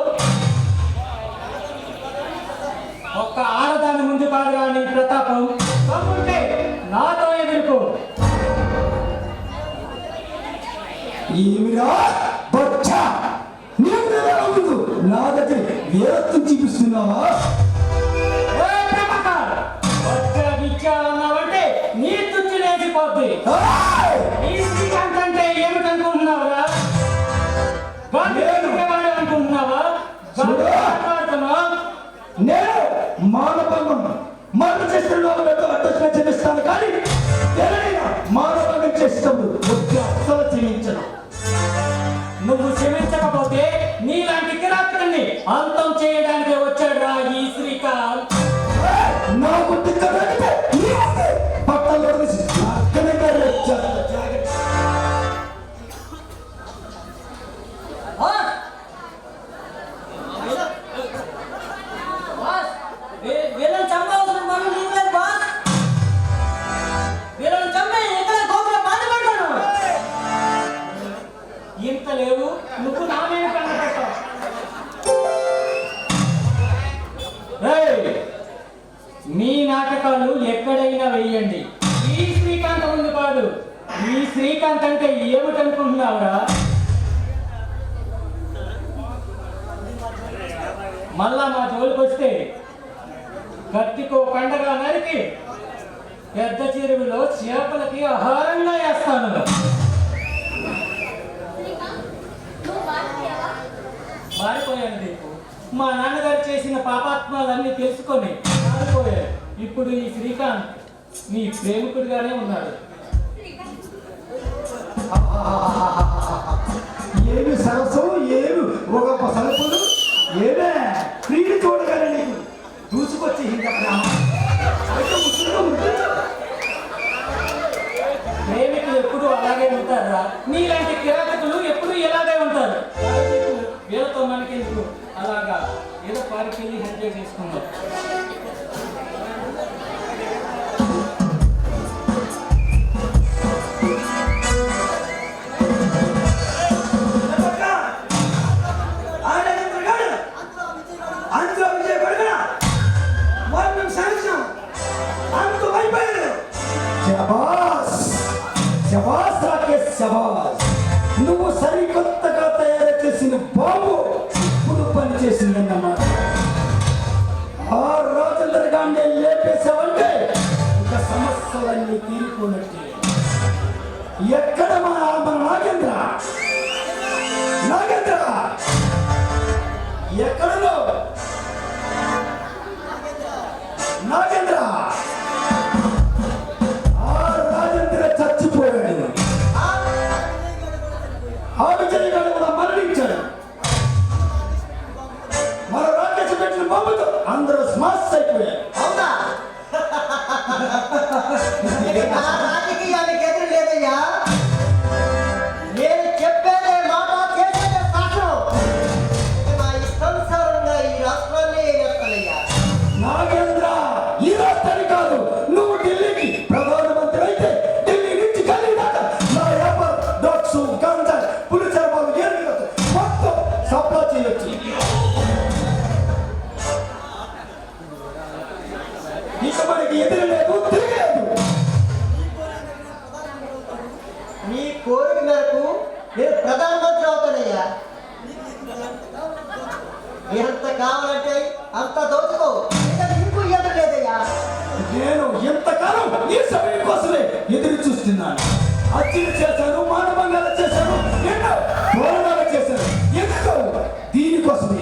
ఒక్క ఆడదాని ముందు కాదుగా నీ ప్రతాపం. తమ్ముంటే నాతో ఎదుర్కో. ఏమిరా బచ్చా, నీవు ముందు నా దగ్గర వీరత్వం చూపిస్తున్నావా? అన్నావంటే నీ తుచ్చి లేచిపోద్ది. ఏయ్! ఈ శ్రీకాంత్ అంటే ఏమిటనుకుంటున్నావురా? అనుకుంటున్నావా? నేను మానభంగం మరణ చేసిన లోపలతో అడ్డొచ్చిన క్షమిస్తాను, కానీ ఎవరైనా మానభంగం చేసినప్పుడు అస్సలు క్షమించను. నువ్వు క్షమించకపోతే నీలాంటి కిరాతకుల్ని అంతం చేయడానికి వచ్చాడు రా ఈ శ్రీకాంత్. నాకు తిక్కడానికి పట్టలు అక్కడే వీళ్ళని చంపాల్సిన పనులు నీకు లేదు బాస్. వీళ్ళని చంపి ఇక్కడ గోపురం బాధపడ్డాను. ఇంత లేవు నువ్వు నా మీద కన్న పెట్టావు. మీ నాటకాలు ఎక్కడైనా వెయ్యండి, ఈ శ్రీకాంత్ ముందు కాదు. ఈ శ్రీకాంత్ అంటే ఏమిటనుకుంటున్నావురా? మళ్ళా మా జోలికి వస్తే కత్తికో పండగ నరికి పెద్ద చెరువులో చేపలకి ఆహారంగా వేస్తాను. మారిపోయాను నీకు. మా నాన్నగారు చేసిన పాపాత్మాలన్నీ తెలుసుకొని మారిపోయాడు. ఇప్పుడు ఈ శ్రీకాంత్ నీ ప్రేమికుడిగానే ఉన్నాడు. ఏమి సరస్సు, ఏమి ఒక సరస్సులు, ఏమే ప్రియుడు చూడగానే నీకు దూసుకొచ్చి ప్రేమికులు ఎప్పుడు అలాగే ఉంటారా? నీలాంటి కిరాతకులు ఎప్పుడు ఇలాగే ఉంటారు. వీళ్ళతో మనకెందుకు? అలాగా ఏదో పార్కి వెళ్ళి ఎంజాయ్ చేసుకుందాం. నువ్వు సరికొత్తగా తయారు చేసిన బాంబు ఇప్పుడు పనిచేసిందన్నమాట. ఆ రాజేంద్ర గాంధీ లేపేసావంటే ఇక సమస్యలన్నీ తీరిపోయినట్టే. ఎక్కడ మన నాగేంద్ర నాగేంద్ర ఎక్కడలో నాగేంద్ర? ఆ రాజేంద్ర చచ్చిపోయాడు. ఆ విజయగాడు కూడా మరణించాడు. మన రాకేష్ పెట్టిన బాబుతో అందరూ స్మాష్ అయిపోయారు. అవునా? నా రాజకీయానికి ఎదురు లేదయ్యా. నేను చెప్పేదే మాట, చేసేదే శాసనం. నా ఇష్టానుసారంగా ఈ రాష్ట్రాన్ని ఏలేస్తానయ్యా. నాగేంద్ర, ఈ రాష్ట్రాన్ని కాదు, నువ్వు ఢిల్లీకి ప్రధానమంత్రి అయితే ఢిల్లీ నుంచి గల్లీ దాకా నా వ్యాపారం డ్రగ్స్, గంజా, పులిచర్ బాబు మొత్తం సప్లై చేయొచ్చు. ఇక మనకి ఎదురు లేదు, తిరగలేదు. నీ కోరిక మేరకు నేను ప్రధానమంత్రి అవుతానయ్యా. ఎంత కావాలంటే అంత దోచుకో. ఇక నీకు ఎదురు లేదయ్యా. నేను ఎంతకాలం ఈ సమయం కోసమే ఎదురు చూస్తున్నాను. హత్యలు చేశాను, మానభంగాలు చేశాను, ఎన్నో పోరాటాలు చేశాను. ఎందుకు? దీనికోసమే.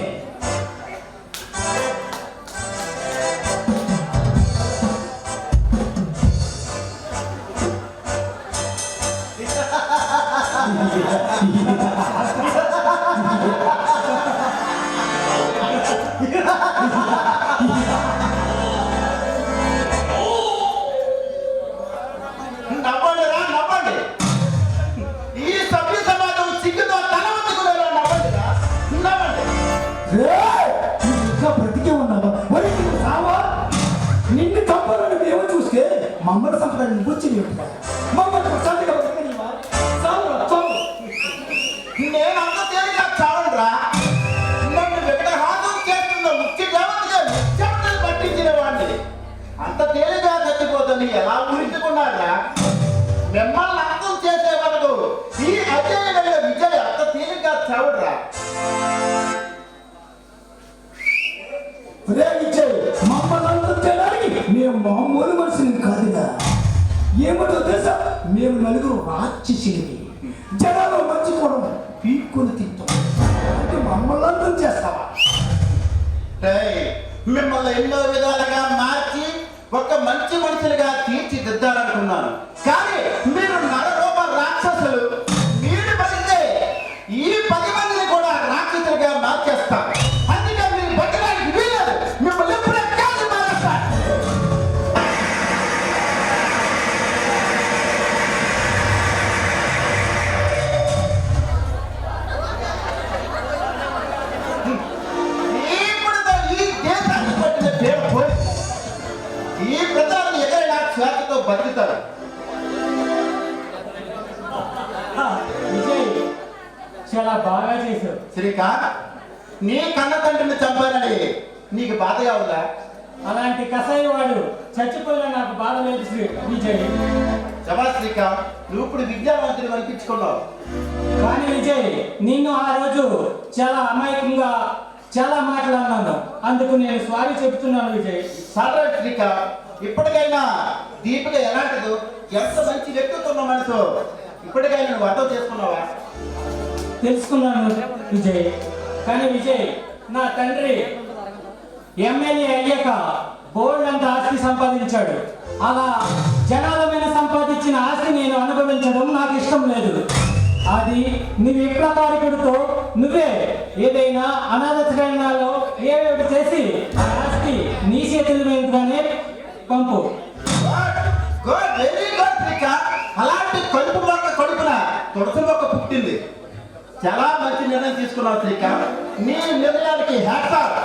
నువ్వు ఇంకా బ్రతికే ఉన్నావా మరి నువ్వు సావా నిన్ను చంపాలని మేము చూస్తే మమ్మల్ని చంపడానికి నువ్వు వచ్చి మమ్మల్ని ప్రశాంతంగా బ్రతకనివ్వా? చావురా, చావు. నేను అంత తేలిగా చావనురా. నన్ను విగ్రహాసం చేస్తున్న ముఖ్య దేవతగా నిశ్శబ్దం పట్టించిన వాడిని అంత తేలిగా చచ్చిపోతుంది ఎలా ఊహించుకున్నారా? మిమ్మల్ని అంతం చేసే వరకు ఈ అజయమైన విజయ్ అంత తేలిగా చావుడురా. రే విజయ్, మమ్మల్ని అంతం చేయడానికి మేము మామూలు మనిషిని కాదుగా. ఏమిటో తెలుసా, మేము నలుగురు రాక్షసులవి. జనాలు మంచి కూడా పీక్కుని తింటాం అంటే మమ్మల్ని అంతం చేస్తావా? రేయ్, మిమ్మల్ని ఎన్నో విధాలుగా మార్చి ఒక మంచి మనుషులుగా తీర్చిదిద్దాలనుకున్నాను. కానీ మీరు నరరూప రాక్షసులు. మీరు బతికితే ఈ 10 మందిని కూడా రాక్షసులుగా మార్చేస్తారు. అందుకే మీరు బతకడానికి వీలేదు. మిమ్మల్ని ఎప్పుడే కాదు మారేస్తారు. ఇప్పుడుతో ఈ దేశానికి పట్టిన పేరు పోయి ఈ ప్రజలను ఎక్కడైనా క్షేత్రతో బతుకుతారు. విజయ్ చాలా బాగా చేశావు. శ్రీకాంత్, నీ కన్న తండ్రిని చంపానని నీకు బాధగా ఉందా? అలాంటి కసాయి వాడు చచ్చిపోయినా నాకు బాధ లేదు విజయ్. శభా శ్రీకాంత్, నువ్వు ఇప్పుడు విద్యావంతుడు అనిపించుకున్నావు. కానీ విజయ్, నిన్ను ఆ రోజు చాలా అమాయకంగా చాలా మాట్లాడినాను. అందుకు నేను సారీ చెప్తున్నాను విజయ్. సారా శ్రీకాంత్, ఇప్పటికైనా దీపిక ఎలాంటిదో ఎంత మంచి వ్యక్తిత్వం ఉన్న మనసు ఇప్పటికైనా నువ్వు అర్థం చేసుకున్నావా? తెలుసుకున్నాను విజయ్. కానీ విజయ్, నా తండ్రి ఎమ్మెల్యే అయ్యాక బోల్డ్ అంత ఆస్తి సంపాదించాడు. అలా జనాల మీద సంపాదించిన ఆస్తి నేను అనుభవించడం నాకు ఇష్టం లేదు. అది నీ విప్లవారికుడితో నువ్వే ఏదైనా అనాథ శరణాల్లో ఏవేవి చేసి ఆ ఆస్తి నీ చేతుల మీదగానే పంపు. Good, very good Srikanth. అలాంటి కడుపు మొక్క కడుపున తులసి మొక్క పుట్టింది. చాలా మంచి నిర్ణయం తీసుకున్నావు శ్రీకాంత్. నీ నిర్ణయానికి హ్యాట్స్ ఆఫ్.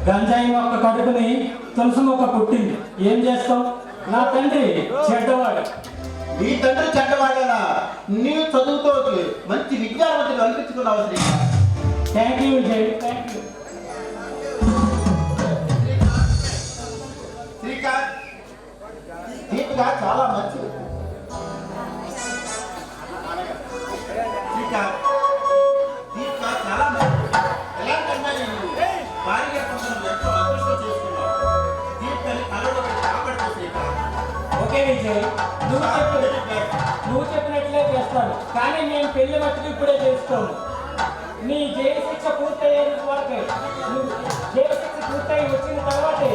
గంజాయి మొక్క కడుపుని తులసి మొక్క పుట్టింది. ఏం చేస్తావు? నా తండ్రి చెడ్డవాడు. నీ తండ్రి చెడ్డవాడేనా? నీ చదువుతో మంచి విద్యావంతులు అనిపించుకున్నావు Srikanth. Thank you Vijay, thank you. Srikanth, Deepika చాలా మంచిది. శ్రీకాంత్, దీపిక చాలా మంచిది. ఎలాంటి అమ్మాయి నువ్వు భార్యగా పొందడం ఎంతో అదృష్టం చేసుకున్నావు. దీపికని కళలో కాపాడుతూ శ్రీకాంత్. ఓకే విజయ్, నువ్వు చెప్పినట్లే చేస్తాను. కానీ నేను పెళ్లి మట్టుకు ఇప్పుడే చేసుకోను. నీ జైలు శిక్ష పూర్తయ్యేంత వరకే, నువ్వు జైలు శిక్ష పూర్తయి వచ్చిన తర్వాతే